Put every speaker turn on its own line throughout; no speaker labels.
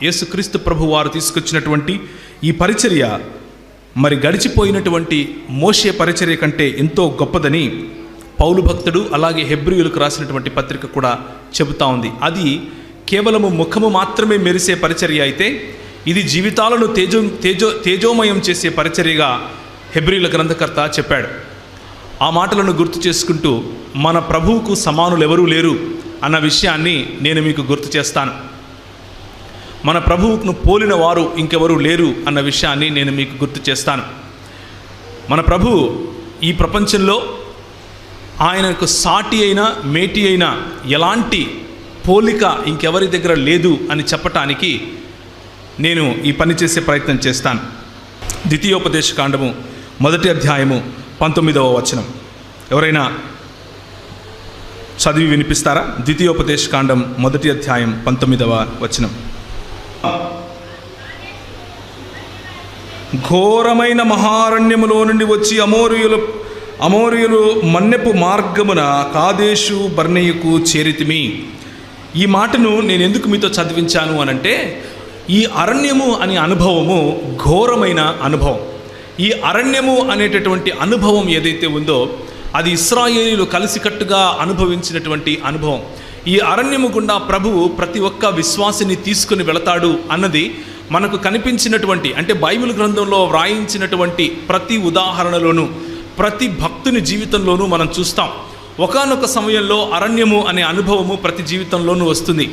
యేసుక్రీస్తు ప్రభు వారు తీసుకొచ్చినటువంటి ఈ పరిచర్య మరి గడిచిపోయినటువంటి మోషే పరిచర్య కంటే ఎంతో గొప్పదని పౌలు భక్తుడు అలాగే హెబ్రీయులకు రాసినటువంటి పత్రిక కూడా చెబుతా ఉంది. అది కేవలము ముఖము మాత్రమే మెరిసే పరిచర్య అయితే ఇది జీవితాలను తేజోమయం చేసే పరిచర్యగా హెబ్రీయుల గ్రంథకర్త చెప్పాడు. ఆ మాటలను గుర్తు చేసుకుంటూ మన ప్రభువుకు సమానులు ఎవరూ లేరు అన్న విషయాన్ని నేను మీకు గుర్తు చేస్తాను. మన ప్రభువును పోలిన వారు ఇంకెవరూ లేరు అన్న విషయాన్ని నేను మీకు గుర్తు చేస్తాను. మన ప్రభువు ఈ ప్రపంచంలో ఆయనకు సాటి అయిన మేటి అయిన ఎలాంటి పోలిక ఇంకెవరి దగ్గర లేదు అని చెప్పటానికి నేను ఈ పని చేసే ప్రయత్నం చేస్తాను. ద్వితీయోపదేశ కాండము 1వ అధ్యాయము 19వ వచనం ఎవరైనా చదివి వినిపిస్తారా? ద్వితీయోపదేశ కాండం 1వ అధ్యాయం 19వ వచనం. ఘోరమైన మహారణ్యములో నుండి వచ్చి అమోరీయులు మన్నెపు మార్గమున కాదేశు బర్నేయుకు చేరితిమి. ఈ మాటను నేను ఎందుకు మీతో చదివించాను అనంటే, ఈ అరణ్యము అనే అనుభవము ఘోరమైన అనుభవం. ఈ అరణ్యము అనేటటువంటి అనుభవం ఏదైతే ఉందో అది ఇశ్రాయేలీయులు కలిసికట్టుగా అనుభవించినటువంటి అనుభవం. ఈ అరణ్యము గుండా ప్రభువు ప్రతి ఒక్క విశ్వాసిని తీసుకుని వెళతాడు అన్నది మనకు కనిపించినటువంటి, అంటే బైబిల్ గ్రంథంలో వ్రాయించినటువంటి ప్రతి ఉదాహరణలోనూ ప్రతి భక్తుని జీవితంలోనూ మనం చూస్తాం. ఒకానొక సమయంలో అరణ్యము అనే అనుభవము ప్రతి జీవితంలోనూ వస్తుంది.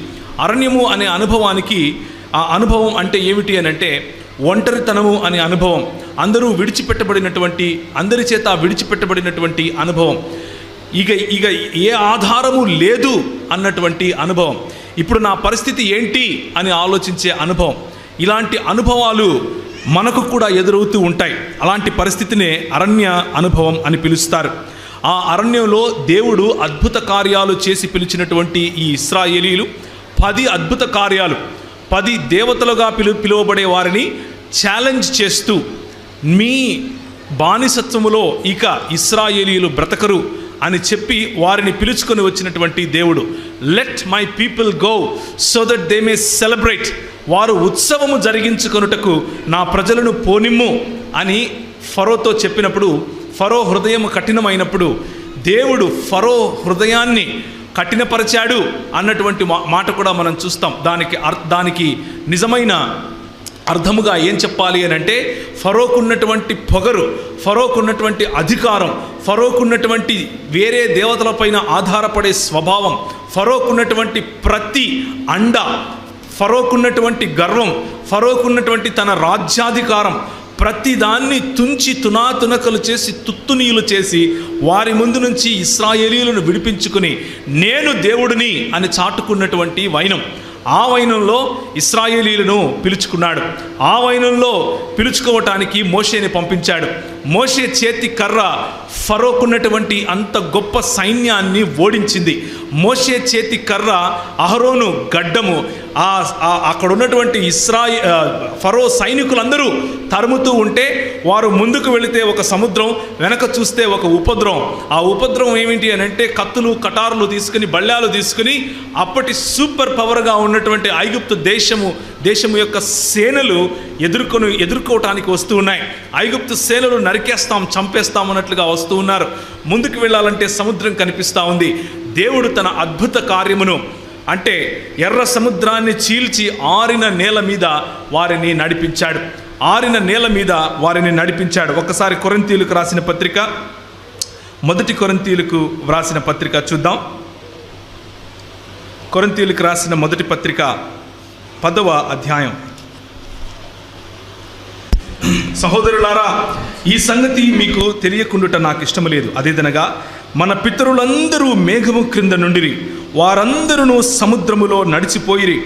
అరణ్యము అనే అనుభవానికి ఆ అనుభవం అంటే ఏమిటి అని అంటే ఒంటరితనము అనే అనుభవం, అందరూ విడిచిపెట్టబడినటువంటి, అందరి చేత విడిచిపెట్టబడినటువంటి అనుభవం, ఇక ఏ ఆధారము లేదు అన్నటువంటి అనుభవం, ఇప్పుడు నా పరిస్థితి ఏంటి అని ఆలోచించే అనుభవం. ఇలాంటి అనుభవాలు మనకు కూడా ఎదురవుతూ ఉంటాయి. అలాంటి పరిస్థితినే అరణ్య అనుభవం అని పిలుస్తారు. ఆ అరణ్యంలో దేవుడు అద్భుత కార్యాలు చేసి పిలిచినటువంటి ఈ ఇశ్రాయేలీయులు 10 అద్భుత కార్యాలు, 10 దేవతలుగా పిలువబడే వారిని ఛాలెంజ్ చేస్తూ, మీ బానిసత్వములో ఇక ఇశ్రాయేలీయులు బ్రతకరు అని చెప్పి వారిని పిలుచుకొని వచ్చినటువంటి దేవుడు. Let my people go so that they may celebrate, వారు ఉత్సవము జరిగించుకొనుటకు నా ప్రజలను పోనిమ్ము అని ఫరోతో చెప్పినప్పుడు, ఫరో హృదయం కఠినమైనప్పుడు దేవుడు ఫరో హృదయాన్ని కఠినపరిచాడు అన్నటువంటి మాట కూడా మనం చూస్తాం. దానికి నిజమైన అర్థముగా ఏం చెప్పాలి అని అంటే, ఫరోకున్నటువంటి పొగరు, ఫరోకున్నటువంటి అధికారం, ఫరోకున్నటువంటి వేరే దేవతలపైన ఆధారపడే స్వభావం, ఫరోకున్నటువంటి ప్రతి అండ, ఫరోకున్నటువంటి గర్వం, ఫరోకున్నటువంటి తన రాజ్యాధికారం, ప్రతిదాన్ని తుంచి తునాతునకలు చేసి తుత్తునీయులు చేసి వారి ముందు నుంచి ఇశ్రాయేలీయులను విడిపించుకుని నేను దేవుడిని అని చాటుకున్నటువంటి వైనం. ఆ వైనంలో ఇశ్రాయేలీయులను పిలుచుకున్నాడు. ఆ వైనంలో పిలుచుకోవటానికి మోషేని పంపించాడు. మోషే చేతి కర్ర ఫరోకున్నటువంటి అంత గొప్ప సైన్యాన్ని ఓడించింది. మోషే చేతి కర్ర అహరోను గడ్డము అక్కడ ఉన్నటువంటి ఫరో సైనికులందరూ తరుముతూ ఉంటే వారు ముందుకు వెళితే ఒక సముద్రం, వెనక చూస్తే ఒక ఉపద్రవం. ఆ ఉపద్రవం ఏమిటి అని అంటే కత్తులు కటారులు తీసుకుని బళ్ళాలు తీసుకుని అప్పటి పవర్గా ఉన్నటువంటి ఐగుప్తు దేశము యొక్క సేనలు ఎదుర్కోవటానికి వస్తూ ఉన్నాయి. ఐగుప్తు సేనలు నరికేస్తాం, చంపేస్తాం అన్నట్లుగా వస్తూ ఉన్నారు. ముందుకు వెళ్ళాలంటే సముద్రం కనిపిస్తూ ఉంది. దేవుడు తన అద్భుత కార్యమును, అంటే ఎర్ర సముద్రాన్ని చీల్చి ఆరిన నేల మీద వారిని నడిపించాడు. ఆరిన నేల మీద వారిని నడిపించాడు. ఒకసారి కొరింథీయులకు రాసిన పత్రిక, 1 కొరింథీయులకు వ్రాసిన పత్రిక చూద్దాం. కొరింథీయులకు రాసిన 1 పత్రిక 10వ అధ్యాయం. సహోదరులారా, ఈ సంగతి మీకు తెలియకుండుట నాకు ఇష్టము లేదు. అదేదనగా మన పితరులందరూ మేఘము క్రింద నుండిరి, వారందరూ సముద్రములో నడిచిపోయిరి,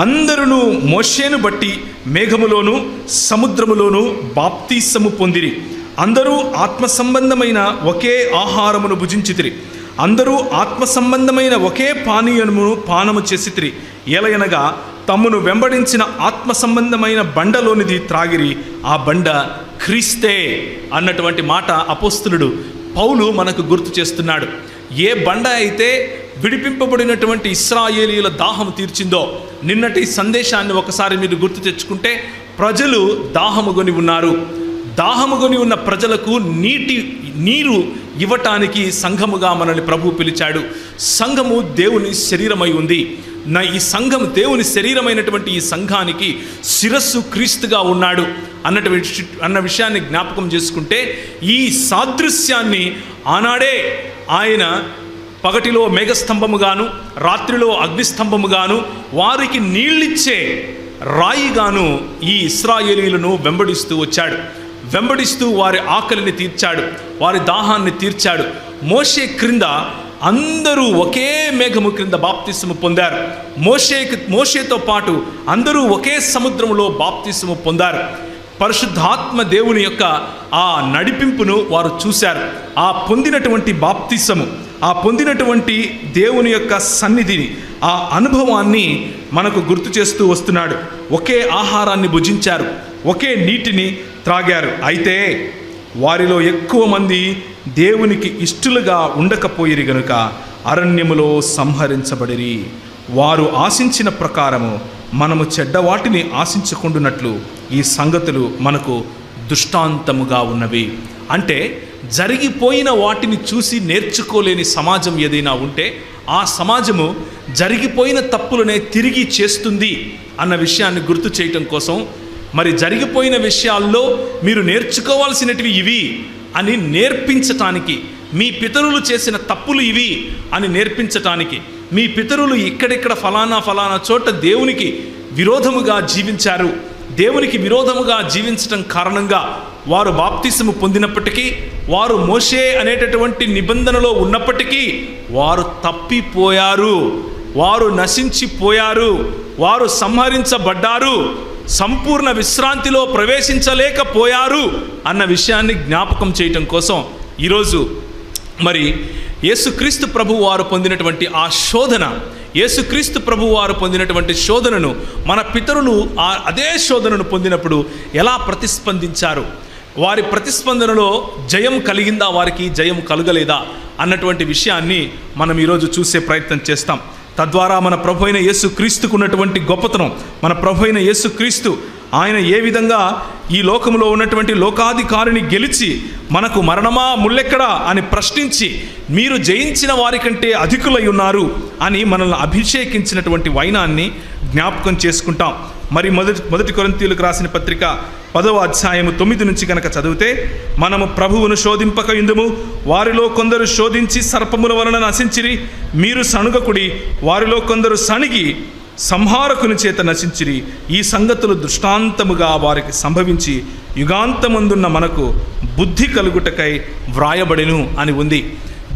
అందరూ మోషేను బట్టి మేఘములోను సముద్రములోను బాప్తీసము పొందిరి, అందరూ ఆత్మ సంబంధమైన ఒకే ఆహారమును భుజించితిరి, అందరూ ఆత్మ సంబంధమైన ఒకే పానీయమును పానము చేసితిరి, ఏలయనగా తమ్మును వెంబడించిన ఆత్మ సంబంధమైన బండలోనిది త్రాగిరి, ఆ బండ క్రీస్తే అన్నటువంటి మాట అపోస్తలుడు పౌలు మనకు గుర్తు చేస్తున్నాడు. ఏ బండ అయితే విడిపింపబడినటువంటి ఇశ్రాయేలీయుల దాహము తీర్చిందో, నిన్నటి సందేశాన్ని ఒకసారి మీరు గుర్తు తెచ్చుకుంటే, ప్రజలు దాహముగొని ఉన్నారు. దాహముగొని ఉన్న ప్రజలకు నీరు ఇవ్వటానికి సంఘముగా మనల్ని ప్రభు పిలిచాడు. సంఘము దేవుని శరీరమై ఉంది. ఈ సంఘం దేవుని శరీరమైనటువంటి ఈ సంఘానికి శిరస్సు క్రీస్తుగా ఉన్నాడు అన్న విషయాన్ని జ్ఞాపకం చేసుకుంటే, ఈ సాదృశ్యాన్ని ఆనాడే ఆయన పగటిలో మేఘస్తంభముగాను, రాత్రిలో అగ్నిస్తంభముగాను, వారికి నీళ్ళిచ్చే రాయిగాను ఈ ఇశ్రాయేలీయులను వెంబడిస్తూ వచ్చాడు. వెంబడిస్తూ వారి ఆకలిని తీర్చాడు, వారి దాహాన్ని తీర్చాడు. మోషే క్రింద అందరూ ఒకే మేఘము క్రింద బాప్తిస్మము పొందారు. మోషేతో పాటు అందరూ ఒకే సముద్రంలో బాప్తిస్మము పొందారు. పరిశుద్ధాత్మ దేవుని యొక్క ఆ నడిపింపును వారు చూశారు. ఆ పొందినటువంటి బాప్తిస్మము, ఆ పొందినటువంటి దేవుని యొక్క సన్నిధిని, ఆ అనుభవాన్ని మనకు గుర్తు చేస్తూ వస్తున్నాడు. ఒకే ఆహారాన్ని భుజించారు, ఒకే నీటిని త్రాగారు. అయితే వారిలో ఎక్కువ మంది దేవునికి ఇష్టలుగా ఉండకపోయిరి గనుక అరణ్యములో సంహరించబడిరి. వారు ఆశించిన ప్రకారము మనము చెడ్డవాటిని ఆశించకుండునట్లు ఈ సంగతులు మనకు దృష్టాంతముగా ఉన్నవి. అంటే జరిగిపోయిన వాటిని చూసి నేర్చుకోలేని సమాజం ఏదైనా ఉంటే ఆ సమాజము జరిగిపోయిన తప్పులనే తిరిగి చేస్తుంది అన్న విషయాన్ని గుర్తు చేయటం కోసం, మరి జరిగిపోయిన విషయాల్లో మీరు నేర్చుకోవాల్సినటివి ఇవి అని నేర్పించటానికి, మీ పితరులు చేసిన తప్పులు ఇవి అని నేర్పించటానికి, మీ పితరులు ఇక్కడిక్కడ ఫలానా చోట దేవునికి విరోధముగా జీవించారు, దేవునికి విరోధముగా జీవించటం కారణంగా వారు బాప్తిస్మము పొందినప్పటికీ, వారు మోషే అనేటటువంటి నిబంధనలో ఉన్నప్పటికీ వారు తప్పిపోయారు, వారు నశించిపోయారు, వారు సంహరించబడ్డారు, సంపూర్ణ విశ్రాంతిలో ప్రవేశించలేకపోయారు అన్న విషయాన్ని జ్ఞాపకం చేయటం కోసం ఈరోజు మరి యేసుక్రీస్తు ప్రభు వారు పొందినటువంటి ఆ శోధన, యేసుక్రీస్తు ప్రభు వారు పొందినటువంటి శోధనను మన పితరులు అదే శోధనను పొందినప్పుడు ఎలా ప్రతిస్పందించారు, వారి ప్రతిస్పందనలో జయం కలిగిందా, వారికి జయం కలగలేదా అన్నటువంటి విషయాన్ని మనం ఈరోజు చూసే ప్రయత్నం చేస్తాం. తద్వారా మన ప్రభు అయిన యేసుక్రీస్తుకు ఉన్నటువంటి గొప్పతనం, మన ప్రభు అయిన యేసుక్రీస్తు ఆయన ఏ విధంగా ఈ లోకంలో ఉన్నటువంటి లోకాధికారిని గెలిచి మనకు మరణమా ముల్లెక్కడా అని ప్రశ్నించి మీరు జయించిన వారి కంటే అధికులై ఉన్నారు అని మనల్ని అభిషేకించినటువంటి వైనాన్ని జ్ఞాపకం చేసుకుంటాం. మరి మొదటి కొరింథీయులకు రాసిన పత్రిక 10వ అధ్యాయము 9 నుంచి కనుక చదివితే, మనము ప్రభువును శోధింపక ఇందుము, వారిలో కొందరు శోధించి సర్పముల వలన నశించిరి, మీరు సణుగకుడి, వారిలో కొందరు సణిగి సంహారకుని చేత నశించిరి. ఈ సంగతులు దృష్టాంతముగా వారికి సంభవించి యుగాంతమందున్న మనకు బుద్ధి కలుగుటకై వ్రాయబడెను అని ఉంది.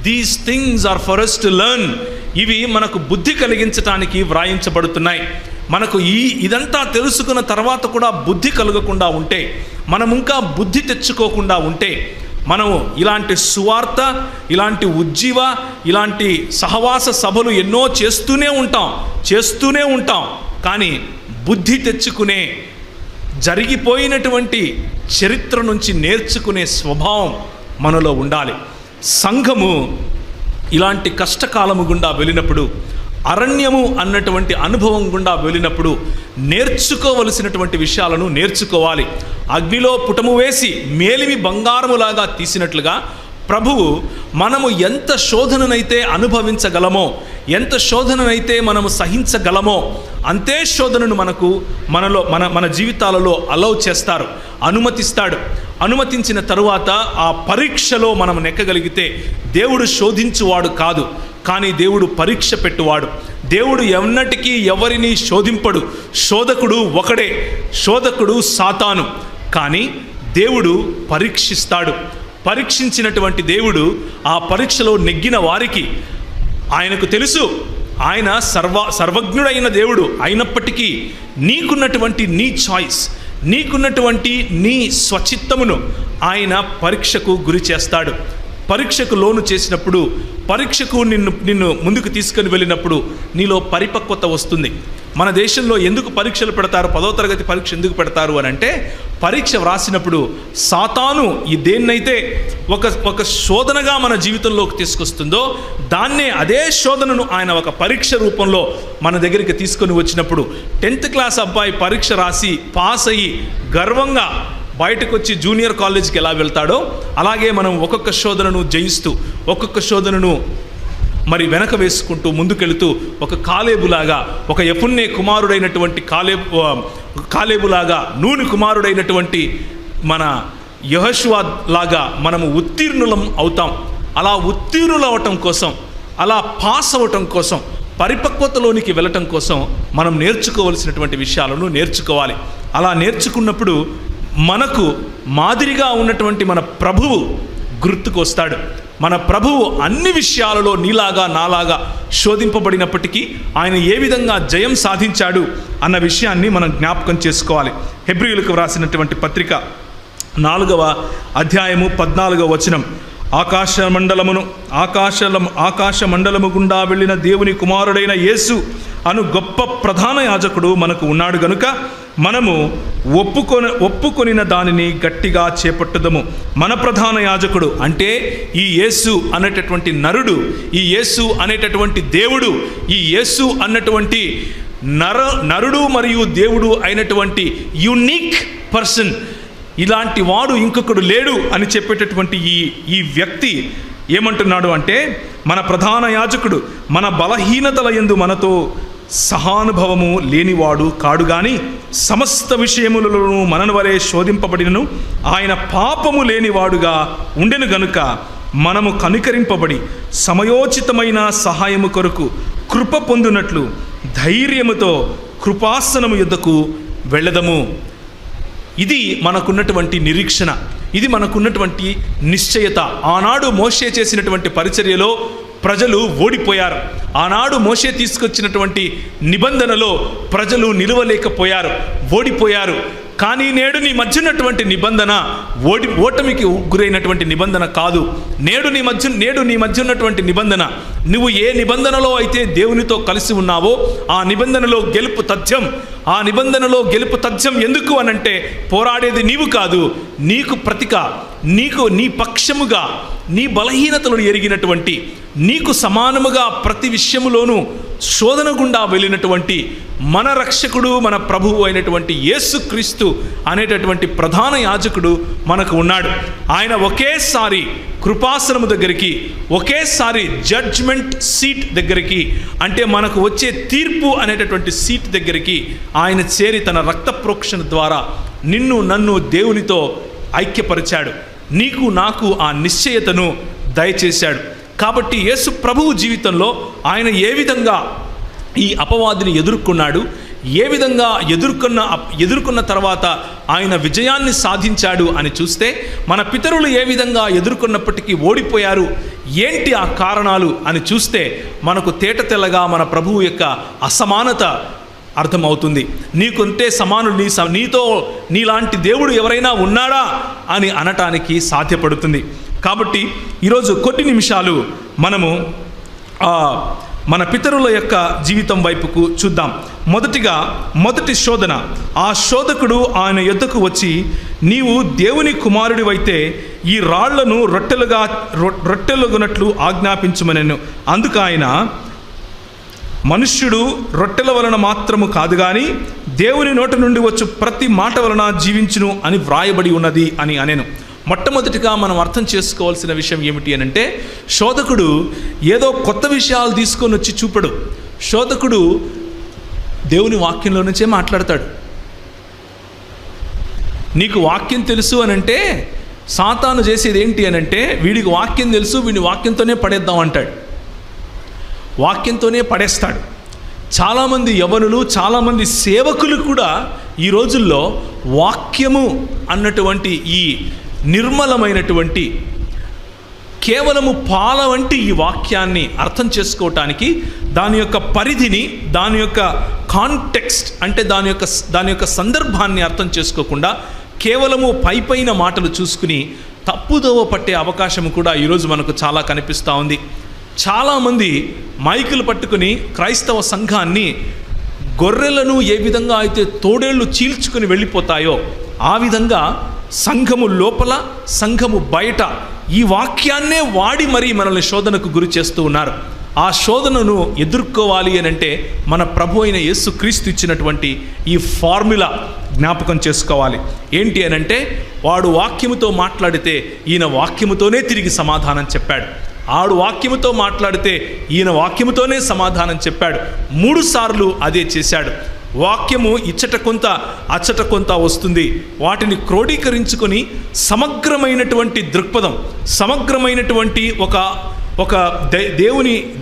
These things are for us to learn. ఇవి మనకు బుద్ధి కలిగించటానికి వ్రాయించబడుతున్నాయి. మనకు ఇదంతా తెలుసుకున్న తర్వాత కూడా బుద్ధి కలగకుండా ఉంటే, మనం ఇంకా బుద్ధి తెచ్చుకోకుండా ఉంటే, మనము ఇలాంటి సువార్త, ఇలాంటి ఉజ్జీవ, ఇలాంటి సహవాస సభలు ఎన్నో చేస్తూనే ఉంటాం. కానీ బుద్ధి తెచ్చుకునే, జరిగిపోయినటువంటి చరిత్ర నుంచి నేర్చుకునే స్వభావం మనలో ఉండాలి. సంఘము ఇలాంటి కష్టకాలము గుండా వెళ్ళినప్పుడు, అరణ్యము అన్నటువంటి అనుభవం గుండా వెళ్ళినప్పుడు నేర్చుకోవలసినటువంటి విషయాలను నేర్చుకోవాలి. అగ్నిలో పుటము వేసి మేలిమి బంగారములాగా తీసినట్లుగా ప్రభువు మనము ఎంత శోధననైతే అనుభవించగలమో, ఎంత శోధననైతే మనము సహించగలమో అంతే శోధనను మన జీవితాలలో అలౌ చేస్తారు, అనుమతిస్తాడు. అనుమతించిన తరువాత ఆ పరీక్షలో మనం నెక్కగలిగితే దేవుడు శోధించువాడు కాదు, కానీ దేవుడు పరీక్ష పెట్టువాడు. దేవుడు ఎన్నటికీ ఎవరిని శోధింపడు. శోధకుడు ఒకడే, శోధకుడు సాతాను. కానీ దేవుడు పరీక్షిస్తాడు. పరీక్షించినటువంటి దేవుడు ఆ పరీక్షలో నెగ్గిన వారికి ఆయనకు తెలుసు, ఆయన సర్వజ్ఞుడైన దేవుడు అయినప్పటికీ నీకున్నటువంటి నీ చాయిస్, నీకున్నటువంటి నీ స్వచిత్తమును ఆయన పరీక్షకు గురి చేస్తాడు. పరీక్షకు లోను చేసినప్పుడు, పరీక్షకు నిన్ను ముందుకు తీసుకొని వెళ్ళినప్పుడు నీలో పరిపక్వత వస్తుంది. మన దేశంలో ఎందుకు పరీక్షలు పెడతారు, 10వ తరగతి పరీక్ష ఎందుకు పెడతారు అని అంటే, పరీక్ష వ్రాసినప్పుడు సాతాను ఈ దేన్నైతే ఒక శోధనగా మన జీవితంలోకి తీసుకొస్తుందో దాన్నే, అదే శోధనను ఆయన ఒక పరీక్ష రూపంలో మన దగ్గరికి తీసుకొని వచ్చినప్పుడు 10th క్లాస్ అబ్బాయి పరీక్ష రాసి పాస్ అయ్యి గర్వంగా బయటకు వచ్చి జూనియర్ కాలేజీకి ఎలా వెళ్తాడో, అలాగే మనం ఒక్కొక్క శోధనను జయిస్తూ, ఒక్కొక్క శోధనను మరి వెనక వేసుకుంటూ ముందుకెళుతూ, ఒక కాలేబులాగా, ఒక యెఫున్నె కుమారుడైనటువంటి కాలేబులాగా, నూని కుమారుడైనటువంటి మన యెహోషువ లాగా మనము ఉత్తీర్ణులం అవుతాం. అలా ఉత్తీర్ణులు అవటం కోసం, అలా పాస్ అవ్వటం కోసం, పరిపక్వతలోనికి వెళ్ళటం కోసం మనం నేర్చుకోవలసినటువంటి విషయాలను నేర్చుకోవాలి. అలా నేర్చుకున్నప్పుడు మనకు మాదిరిగా ఉన్నటువంటి మన ప్రభువు గుర్తుకు వస్తాడు. మన ప్రభువు అన్ని విషయాలలో నీలాగా నాలాగా శోధింపబడినప్పటికీ ఆయన ఏ విధంగా జయం సాధించాడు అన్న విషయాన్ని మనం జ్ఞాపకం చేసుకోవాలి. హెబ్రీయులకు వ్రాసినటువంటి పత్రిక 4వ అధ్యాయము 14వ వచనం, ఆకాశ మండలము గుండా వెళ్ళిన దేవుని కుమారుడైన యేసు అను గొప్ప ప్రధాన యాజకుడు మనకు ఉన్నాడు గనుక మనము ఒప్పుకొనిన దానిని గట్టిగా చేపట్టుదము. మన ప్రధాన యాజకుడు అంటే ఈ యేసు అనేటటువంటి నరుడు, ఈ యేసు అనేటటువంటి దేవుడు, ఈ యేసు అన్నటువంటి నరుడు మరియు దేవుడు అయినటువంటి యూనిక్ పర్సన్, ఇలాంటి వాడు ఇంకొకడు లేడు అని చెప్పేటటువంటి ఈ వ్యక్తి ఏమంటున్నాడు అంటే, మన ప్రధాన యాజకుడు మన బలహీనతల యందు మనతో సహానుభవము లేనివాడు కాడు గాని సమస్త విషయములను మనను వలె శోధింపబడినను ఆయన పాపము లేనివాడుగా ఉండెను గనుక మనము కనికరింపబడి సమయోచితమైన సహాయము కొరకు కృప పొందునట్లు ధైర్యముతో కృపాసనము యొద్దకు వెళ్ళదము. ఇది మనకున్నటువంటి నిరీక్షణ, ఇది మనకున్నటువంటి నిశ్చయత. ఆనాడు మోషే చేసినటువంటి పరిచర్యలో ప్రజలు ఓడిపోయారు. ఆనాడు మోషే తీసుకొచ్చినటువంటి నిబంధనలో ప్రజలు నిలవలేకపోయారు, ఓడిపోయారు. కానీ నేడు నీ మధ్య ఉన్నటువంటి నిబంధన ఓటమికి గురైనటువంటి నిబంధన కాదు. నేడు నీ మధ్య ఉన్నటువంటి నిబంధన, నువ్వు ఏ నిబంధనలో అయితే దేవునితో కలిసి ఉన్నావో ఆ నిబంధనలో గెలుపు తథ్యం. ఆ నిబంధనలో గెలుపు తథ్యం ఎందుకు అనంటే, పోరాడేది నీవు కాదు, నీకు ప్రతిగా, నీ పక్షముగా, నీ బలహీనతలను ఎరిగినటువంటి, నీకు సమానముగా ప్రతి విషయములోనూ శోధన గుండా వెళ్ళినటువంటి మన రక్షకుడు, మన ప్రభువు అయినటువంటి యేసుక్రీస్తు అనేటటువంటి ప్రధాన యాజకుడు మనకు ఉన్నాడు. ఆయన ఒకేసారి కృపాసనము దగ్గరికి, ఒకేసారి జడ్జ్మెంట్ సీట్ దగ్గరికి, అంటే మనకు వచ్చే తీర్పు అనేటటువంటి సీట్ దగ్గరికి ఆయన చేరి తన రక్త ప్రోక్షణ ద్వారా నిన్ను నన్ను దేవునితో ఐక్యపరిచాడు. నీకు నాకు ఆ నిశ్చయతను దయచేశాడు. కాబట్టి యేసు ప్రభువు జీవితంలో ఆయన ఏ విధంగా ఈ అపవాదిని ఎదుర్కొన్నాడు, ఏ విధంగా ఎదుర్కొన్న తర్వాత ఆయన విజయాన్ని సాధించాడు అని చూస్తే, మన పితరులు ఏ విధంగా ఎదుర్కొన్నప్పటికీ ఓడిపోయారు, ఏంటి ఆ కారణాలు అని చూస్తే మనకు తేటతెల్లగా మన ప్రభువు యొక్క అసమానత అర్థమవుతుంది. నీకుంటే సమానుడు, నీతో నీలాంటి దేవుడు ఎవరైనా ఉన్నాడా అని అనటానికి సాధ్యపడుతుంది. కాబట్టి ఈరోజు కొన్ని నిమిషాలు మనము మన పితరుల యొక్క జీవితం వైపుకు చూద్దాం. మొదటి శోధన, ఆ శోధకుడు ఆయన యొద్దకు వచ్చి, నీవు దేవుని కుమారుడివైతే ఈ రాళ్లను రొట్టెలుగునట్లు ఆజ్ఞాపించుమనెను. అందుకు ఆయన, మనుష్యుడు రొట్టెల వలన మాత్రము కాదు గాని దేవుని నోటి నుండి వచ్చు ప్రతి మాట వలన జీవించును అని వ్రాయబడి ఉన్నది అని అనెను. మొట్టమొదటిగా మనం అర్థం చేసుకోవాల్సిన విషయం ఏమిటి అని అంటే, శోధకుడు ఏదో కొత్త విషయాలు తీసుకొని వచ్చి చూపడు. శోధకుడు దేవుని వాక్యంలో నుంచే మాట్లాడతాడు. నీకు వాక్యం తెలుసు అని అంటే, సాతాను చేసేది ఏంటి అని అంటే, వీడికి వాక్యం తెలుసు, వీడిని వాక్యంతోనే పడేద్దాం అంటాడు, వాక్యంతోనే పడేస్తాడు. చాలామంది యవనులు, చాలామంది సేవకులు కూడా ఈ రోజుల్లో వాక్యము అన్నటువంటి ఈ నిర్మలమైనటువంటి కేవలము పాల వంటి ఈ వాక్యాన్ని అర్థం చేసుకోవటానికి, దాని యొక్క పరిధిని, దాని యొక్క కాంటెక్స్ట్ అంటే దాని యొక్క సందర్భాన్ని అర్థం చేసుకోకుండా కేవలము పైపైన మాటలు చూసుకుని తప్పుదోవ పట్టే అవకాశం కూడా ఈరోజు మనకు చాలా కనిపిస్తూ ఉంది. చాలామంది మైకులు పట్టుకుని క్రైస్తవ సంఘాన్ని గొర్రెలను ఏ విధంగా అయితే తోడేళ్లు చీల్చుకుని వెళ్ళిపోతాయో ఆ విధంగా సంఘము లోపల, సంఘము బయట ఈ వాక్యాన్నే వాడి మరీ మనల్ని శోధనకు గురి చేస్తూ ఉన్నారు. ఆ శోధనను ఎదుర్కోవాలి అని అంటే మన ప్రభు అయిన యేసుక్రీస్తు ఇచ్చినటువంటి ఈ ఫార్ములా జ్ఞాపకం చేసుకోవాలి. ఏంటి అని అంటే, వాడు వాక్యముతో మాట్లాడితే ఈయన వాక్యముతోనే తిరిగి సమాధానం చెప్పాడు. ఆడు వాక్యముతో మాట్లాడితే ఈయన వాక్యముతోనే సమాధానం చెప్పాడు. 3 సార్లు అదే చేశాడు. వాక్యము ఇచ్చట కొంత అచ్చట కొంత వస్తుంది. వాటిని క్రోడీకరించుకొని సమగ్రమైనటువంటి దృక్పథం, సమగ్రమైనటువంటి ఒక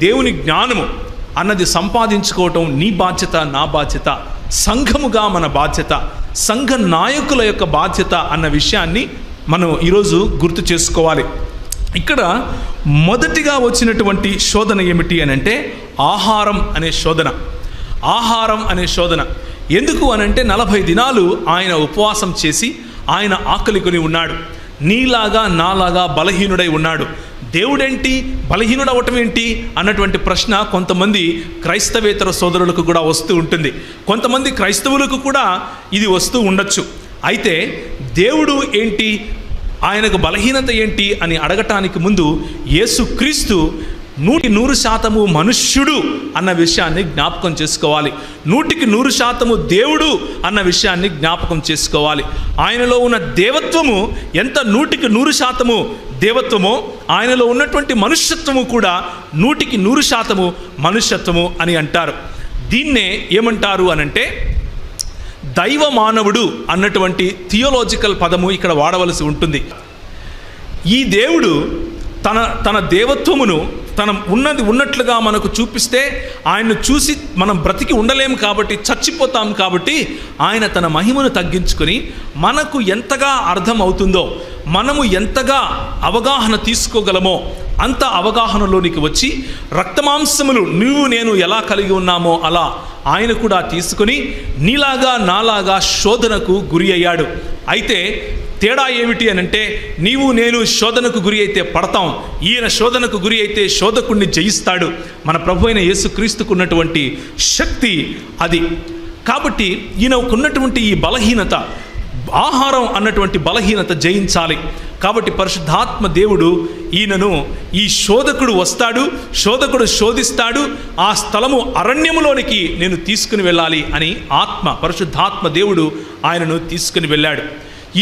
దేవుని జ్ఞానము అన్నది సంపాదించుకోవటం నీ బాధ్యత, నా బాధ్యత, సంఘముగా మన బాధ్యత, సంఘ నాయకుల యొక్క బాధ్యత అన్న విషయాన్ని మనం ఈరోజు గుర్తు చేసుకోవాలి. ఇక్కడ మొదటిగా వచ్చినటువంటి శోధన ఏమిటి అని అంటే ఆహారం అనే శోధన. ఆహారం అనే శోధన ఎందుకు అనంటే 40 దినాలు ఆయన ఉపవాసం చేసి ఆయన ఆకలి కొని ఉన్నాడు. నీలాగా నాలాగా బలహీనుడై ఉన్నాడు. దేవుడేంటి, బలహీనుడవటం ఏంటి అన్నటువంటి ప్రశ్న కొంతమంది క్రైస్తవేతర సోదరులకు కూడా వస్తూ ఉంటుంది. కొంతమంది క్రైస్తవులకు కూడా ఇది వస్తూ ఉండొచ్చు. అయితే దేవుడు ఏంటి, ఆయనకు బలహీనత ఏంటి అని అడగటానికి ముందు యేసుక్రీస్తు 100% మనుష్యుడు అన్న విషయాన్ని జ్ఞాపకం చేసుకోవాలి. 100% దేవుడు అన్న విషయాన్ని జ్ఞాపకం చేసుకోవాలి. ఆయనలో ఉన్న దేవత్వము ఎంత 100% దేవత్వమో ఆయనలో ఉన్నటువంటి మనుష్యత్వము కూడా 100% మనుష్యత్వము అని అంటారు. దీన్నే ఏమంటారు అనంటే దైవ మానవుడు అన్నటువంటి థియోలాజికల్ పదము ఇక్కడ వాడవలసి ఉంటుంది. ఈ దేవుడు తన దేవత్వమును తన ఉన్నట్లుగా మనకు చూపిస్తే ఆయన్ను చూసి మనం బ్రతికి ఉండలేము కాబట్టి, చచ్చిపోతాం కాబట్టి ఆయన తన మహిమను తగ్గించుకొని మనకు ఎంతగా అర్థం అవుతుందో, మనము ఎంతగా అవగాహన తీసుకోగలమో అంత అవగాహనలోనికి వచ్చి రక్తమాంసములు నువ్వు నేను ఎలా కలిగి ఉన్నామో అలా ఆయన కూడా తీసుకొని నీలాగా నాలాగా శోధనకు గురి అయ్యాడు. అయితే తేడా ఏమిటి అనంటే, నీవు నేను శోధనకు గురి అయితే పడతాం, ఈయన శోధనకు గురి అయితే శోధకుణ్ణి జయిస్తాడు. మన ప్రభు అయిన యేసుక్రీస్తుకు ఉన్నటువంటి శక్తి అది. కాబట్టి ఈయనకున్నటువంటి ఈ బలహీనత, ఆహారం అన్నటువంటి బలహీనత జయించాలి. కాబట్టి పరిశుద్ధాత్మ దేవుడు ఈయనను, ఈ శోధకుడు వస్తాడు, శోధకుడు శోధిస్తాడు, ఆ స్థలము అరణ్యములోనికి నేను తీసుకుని వెళ్ళాలి అని పరిశుద్ధాత్మ దేవుడు ఆయనను తీసుకుని వెళ్ళాడు.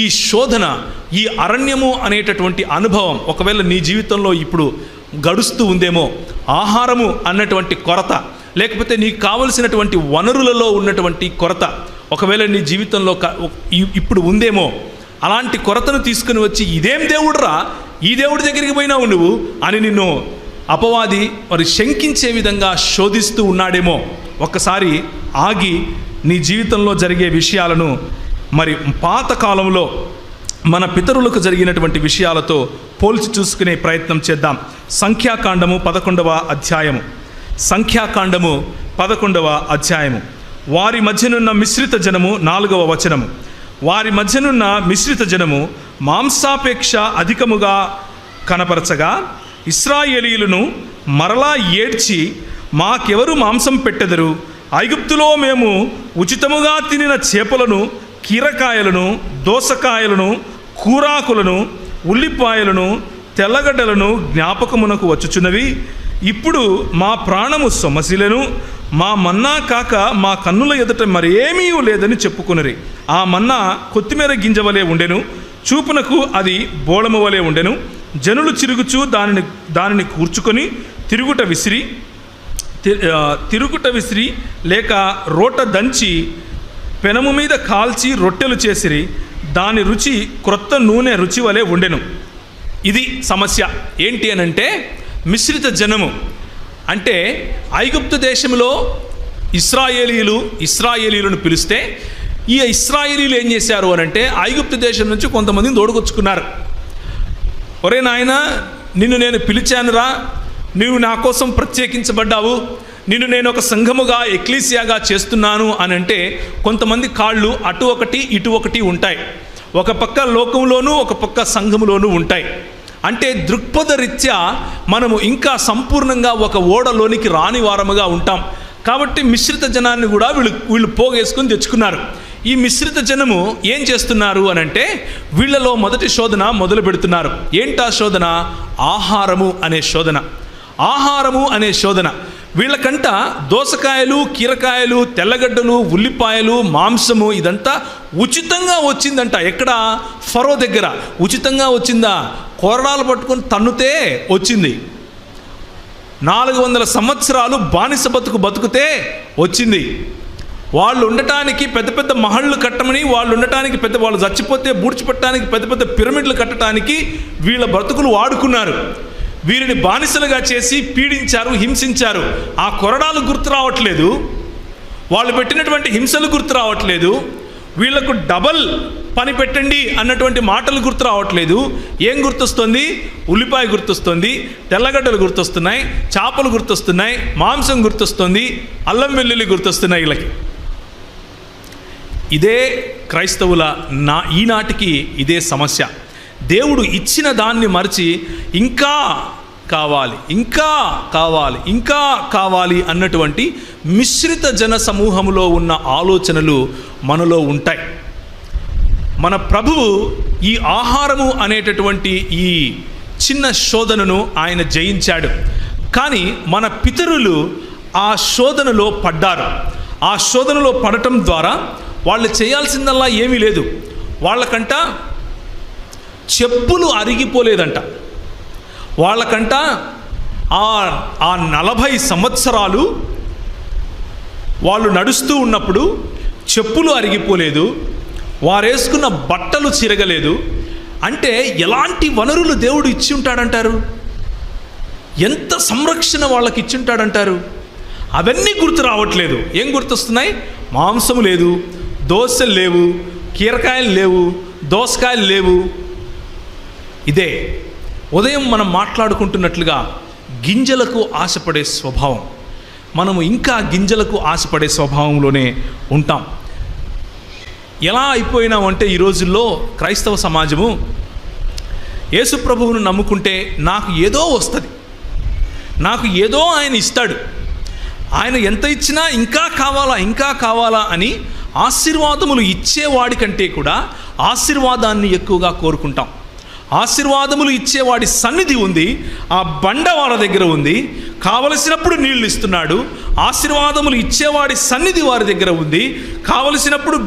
ఈ శోధన, ఈ అరణ్యము అనేటటువంటి అనుభవం ఒకవేళ నీ జీవితంలో ఇప్పుడు గడుస్తూ ఉందేమో, ఆహారము అన్నటువంటి కొరత, లేకపోతే నీకు కావలసినటువంటి వనరులలో ఉన్నటువంటి కొరత ఒకవేళ నీ జీవితంలో ఇప్పుడు ఉందేమో, అలాంటి కొరతను తీసుకుని వచ్చి ఇదేం దేవుడురా, ఈ దేవుడి దగ్గరికి పోయినావు నువ్వు అని నిన్ను అపవాది శంకించే విధంగా శోధిస్తూ ఉన్నాడేమో. ఒక్కసారి ఆగి నీ జీవితంలో జరిగే విషయాలను పాతకాలంలో మన పితరులకు జరిగినటువంటి విషయాలతో పోల్చి చూసుకునే ప్రయత్నం చేద్దాం. సంఖ్యాకాండము 11వ అధ్యాయము. సంఖ్యాకాండము 11వ అధ్యాయము. వారి మధ్యనున్న మిశ్రిత జనము 4వ వచనము. వారి మధ్యనున్న మిశ్రిత జనము మాంసాపేక్ష అధికముగా కనపరచగా ఇశ్రాయేలీయులను మరలా ఏడ్చి, మాకెవరు మాంసం పెట్టెదరు? ఐగుప్తులో మేము ఉచితముగా తినిన చేపలను, కీరకాయలను, దోసకాయలను, కూరాకులను, ఉల్లిపాయలను, తెల్లగడ్డలను జ్ఞాపకమునకు వచ్చుచున్నవి. ఇప్పుడు మా ప్రాణము సొమసిలను, మా మన్నా కాక మా కన్నుల ఎదుట మరేమీ లేదని చెప్పుకునరి. ఆ మన్నా కొత్తిమీర గింజ వలె ఉండెను, చూపునకు అది బోళము వలె ఉండెను. జనులు చిరుగుచు దానిని కూర్చుకొని తిరుగుట విసిరి లేక రోట దంచి పెనము మీద కాల్చి రొట్టెలు చేసిరి. దాని రుచి క్రొత్త నూనె రుచి వలె ఉండెను. ఇది సమస్య. ఏంటి అనంటే మిశ్రిత జనము అంటే ఐగుప్తు దేశంలో ఇశ్రాయేలీయులను పిలిస్తే ఈ ఇశ్రాయేలీయులు ఏం చేశారు అనంటే ఐగుప్తు దేశం నుంచి కొంతమందిని తోడుకొచ్చుకున్నారు. ఒరే నాయన, నిన్ను నేను పిలిచానురా, నువ్వు నా కోసం ప్రత్యేకించబడ్డావు, నిన్ను నేను ఒక సంఘముగా ఎక్లీసియాగా చేస్తున్నాను అని అంటే కొంతమంది కాళ్ళు అటు ఒకటి ఇటు ఒకటి ఉంటాయి. ఒక పక్క లోకంలోనూ ఒక పక్క సంఘములోనూ ఉంటాయి. అంటే దృక్పథ రీత్యా మనము ఇంకా సంపూర్ణంగా ఒక ఓడలోనికి రాని వారముగా ఉంటాం. కాబట్టి మిశ్రిత జనాన్ని కూడా వీళ్ళు పోగేసుకొని తెచ్చుకున్నారు. ఈ మిశ్రిత జనము ఏం చేస్తున్నారు అని అంటే, వీళ్ళలో మొదటి శోధన మొదలు పెడుతున్నారు. ఏంటా శోధన? ఆహారము అనే శోధన. ఆహారము అనే శోధన. వీళ్ళకంట దోసకాయలు, కీరకాయలు, తెల్లగడ్డలు, ఉల్లిపాయలు, మాంసము ఇదంతా ఉచితంగా వచ్చిందంట. ఎక్కడ? ఫరో దగ్గర ఉచితంగా వచ్చిందా? కొరడాలు పట్టుకొని తన్నుతే వచ్చింది. 400 సంవత్సరాలు బానిస బతుకుతే వచ్చింది. వాళ్ళు ఉండటానికి పెద్ద పెద్ద మహళ్ళు కట్టమని, వాళ్ళు ఉండటానికి వాళ్ళు చచ్చిపోతే బూడ్చిపెట్టడానికి పెద్ద పెద్ద పిరమిడ్లు కట్టడానికి వీళ్ళ బ్రతుకులు వాడుకున్నారు. వీరిని బానిసలుగా చేసి పీడించారు, హింసించారు. ఆ కొరడాలు గుర్తు రావట్లేదు, వాళ్ళు పెట్టినటువంటి హింసలు గుర్తు రావట్లేదు, వీళ్లకు డబల్ పని పెట్టండి అన్నటువంటి మాటలు గుర్తు రావట్లేదు. ఏం గుర్తొస్తుంది? ఉల్లిపాయ గుర్తొస్తుంది, తెల్లగడ్డలు గుర్తొస్తున్నాయి, చేపలు గుర్తొస్తున్నాయి, మాంసం గుర్తొస్తుంది, అల్లం వెల్లుల్లి గుర్తొస్తున్నాయి వీళ్ళకి. ఇదే క్రైస్తవుల ఈనాటికి ఇదే సమస్య. దేవుడు ఇచ్చిన దాన్ని మరిచి ఇంకా కావాలి, ఇంకా కావాలి, ఇంకా కావాలి అన్నటువంటి మిశ్రిత జన సమూహంలో ఉన్న ఆలోచనలు మనలో ఉంటాయి. మన ప్రభువు ఈ ఆహారము అనేటటువంటి ఈ చిన్న శోధనను ఆయన జయించాడు. కానీ మన పితరులు ఆ శోధనలో పడ్డారు. ఆ శోధనలో పడటం ద్వారా వాళ్ళు చేయాల్సిందల్లా ఏమీ లేదు. వాళ్ళకంట చెప్పులు అరిగిపోలేదంట. వాళ్ళకంట ఆ 40 సంవత్సరాలు వాళ్ళు నడుస్తూ ఉన్నప్పుడు చెప్పులు అరిగిపోలేదు, వారేసుకున్న బట్టలు చిరగలేదు. అంటే ఎలాంటి వనరులు దేవుడు ఇచ్చి ఉంటాడంటారు? ఎంత సంరక్షణ వాళ్ళకి ఇచ్చి ఉంటాడంటారు? అవన్నీ గుర్తు రావట్లేదు. ఏం గుర్తొస్తున్నాయి? మాంసము లేదు, దోసలు లేవు, కీరకాయలు లేవు, దోసకాయలు లేవు. ఇదే ఉదయం మనం మాట్లాడుకుంటున్నట్లుగా గింజలకు ఆశపడే స్వభావం. మనము ఇంకా గింజలకు ఆశపడే స్వభావంలోనే ఉంటాం. ఎలా అయిపోయినామంటే ఈ రోజుల్లో క్రైస్తవ సమాజము, యేసు ప్రభువును నమ్ముకుంటే నాకు ఏదో వస్తుంది, నాకు ఏదో ఆయన ఇస్తాడు, ఆయన ఎంత ఇచ్చినా ఇంకా కావాలా, ఇంకా కావాలా అని ఆశీర్వాదములు ఇచ్చేవాడి కంటే కూడా ఆశీర్వాదాన్ని ఎక్కువగా కోరుకుంటాం. ఆశీర్వాదములు ఇచ్చేవాడి సన్నిధి ఉంది, ఆ బండ వాళ్ళ దగ్గర ఉంది, కావలసినప్పుడు నీళ్ళు ఇస్తున్నాడు. ఆశీర్వాదములు ఇచ్చేవాడి సన్నిధి వారి దగ్గర ఉంది, కావలసినప్పుడు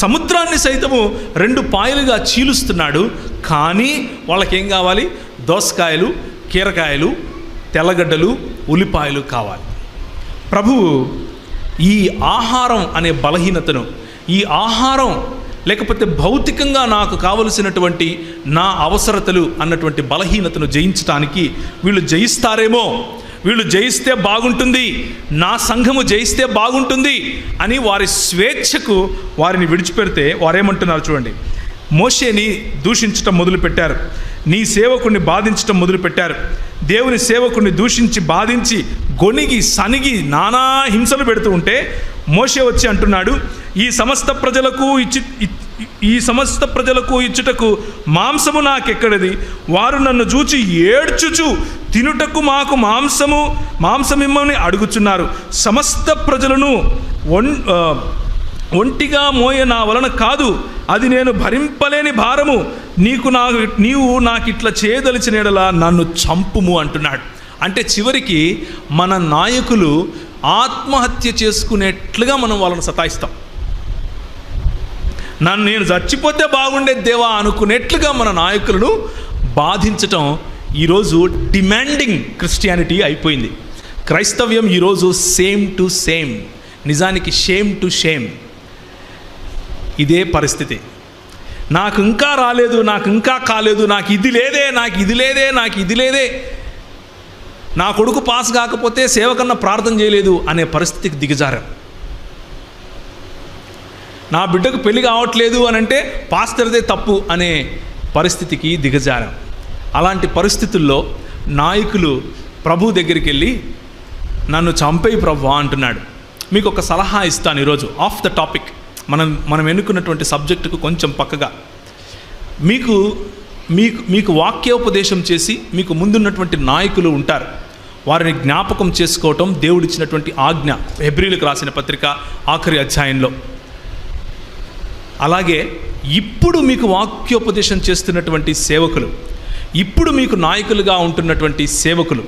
సముద్రాన్ని సైతము 2 పాయలుగా చీలుస్తున్నాడు. కానీ వాళ్ళకేం కావాలి? దోసకాయలు, కీరకాయలు, తెల్లగడ్డలు, ఉల్లిపాయలు కావాలి. ప్రభువు ఈ ఆహారం అనే బలహీనతను, ఈ ఆహారం లేకపోతే భౌతికంగా నాకు కావలసినటువంటి నా అవసరతలు అన్నటువంటి బలహీనతను జయించడానికి వీళ్ళు జయిస్తారేమో, వీళ్ళు జయిస్తే బాగుంటుంది, నా సంఘము జయిస్తే బాగుంటుంది అని వారి స్వేచ్ఛకు వారిని విడిచిపెడితే వారేమంటున్నారు చూడండి. మోషేని దూషించటం మొదలుపెట్టారు, నీ సేవకుడిని బాధించటం మొదలుపెట్టారు. దేవుని సేవకుడిని దూషించి బాధించి గొనిగి సనిగి నానా హింసలు పెడుతూ ఉంటే మోషే వచ్చి అంటున్నాడు, ఈ సమస్త ప్రజలకు ఇచ్చుటకు మాంసము నాకెక్కడది? వారు నన్ను చూచి ఏడ్చుచు తినుటకు మాకు మాంసమిమ్మని అడుగుచున్నారు. సమస్త ప్రజలను ఒంటిగా మోయ నా వలన కాదు, అది నేను భరింపలేని భారము. నీవు నాకిట్లా చేయదలిచిన యెడల నన్ను చంపుము అంటున్నాడు. అంటే చివరికి మన నాయకులు ఆత్మహత్య చేసుకునేట్లుగా మనం వాళ్ళని సతాయిస్తాం. నేను చచ్చిపోతే బాగుండే దేవా అనుకునేట్లుగా మన నాయకులను బాధించటం ఈరోజు డిమాండింగ్ క్రిస్టియానిటీ అయిపోయింది. క్రైస్తవ్యం ఈరోజు సేమ్ టు సేమ్, నిజానికి షేమ్ టు షేమ్. ఇదే పరిస్థితి. నాకు ఇంకా రాలేదు, నాకు ఇంకా కాలేదు, నాకు ఇది లేదే, నాకు ఇది లేదే, నాకు ఇది లేదే, నా కొడుకు పాస్ కాకపోతే సేవకన్నా ప్రార్థన చేయలేదు అనే పరిస్థితికి దిగజారాం. నా బిడ్డకు పెళ్లి కావట్లేదు అని అంటే పాస్టర్దే తప్పు అనే పరిస్థితికి దిగజారాం. అలాంటి పరిస్థితుల్లో నాయకులు ప్రభు దగ్గరికి వెళ్ళి నన్ను చంపేయి ప్రభు అంటున్నాడు. మీకు ఒక సలహా ఇస్తాను ఈరోజు, ఆఫ్ ద టాపిక్, మనం ఎన్నుకున్నటువంటి సబ్జెక్టుకు కొంచెం పక్కగా. మీకు వాక్యోపదేశం చేసి మీకు ముందున్నటువంటి నాయకులు ఉంటారు. వారిని జ్ఞాపకం చేసుకోవటం దేవుడిచ్చినటువంటి ఆజ్ఞ. హెబ్రీలకు రాసిన పత్రిక ఆఖరి అధ్యాయంలో. అలాగే ఇప్పుడు మీకు వాక్యోపదేశం చేస్తున్నటువంటి సేవకులు, ఇప్పుడు మీకు నాయకులుగా ఉంటున్నటువంటి సేవకులు,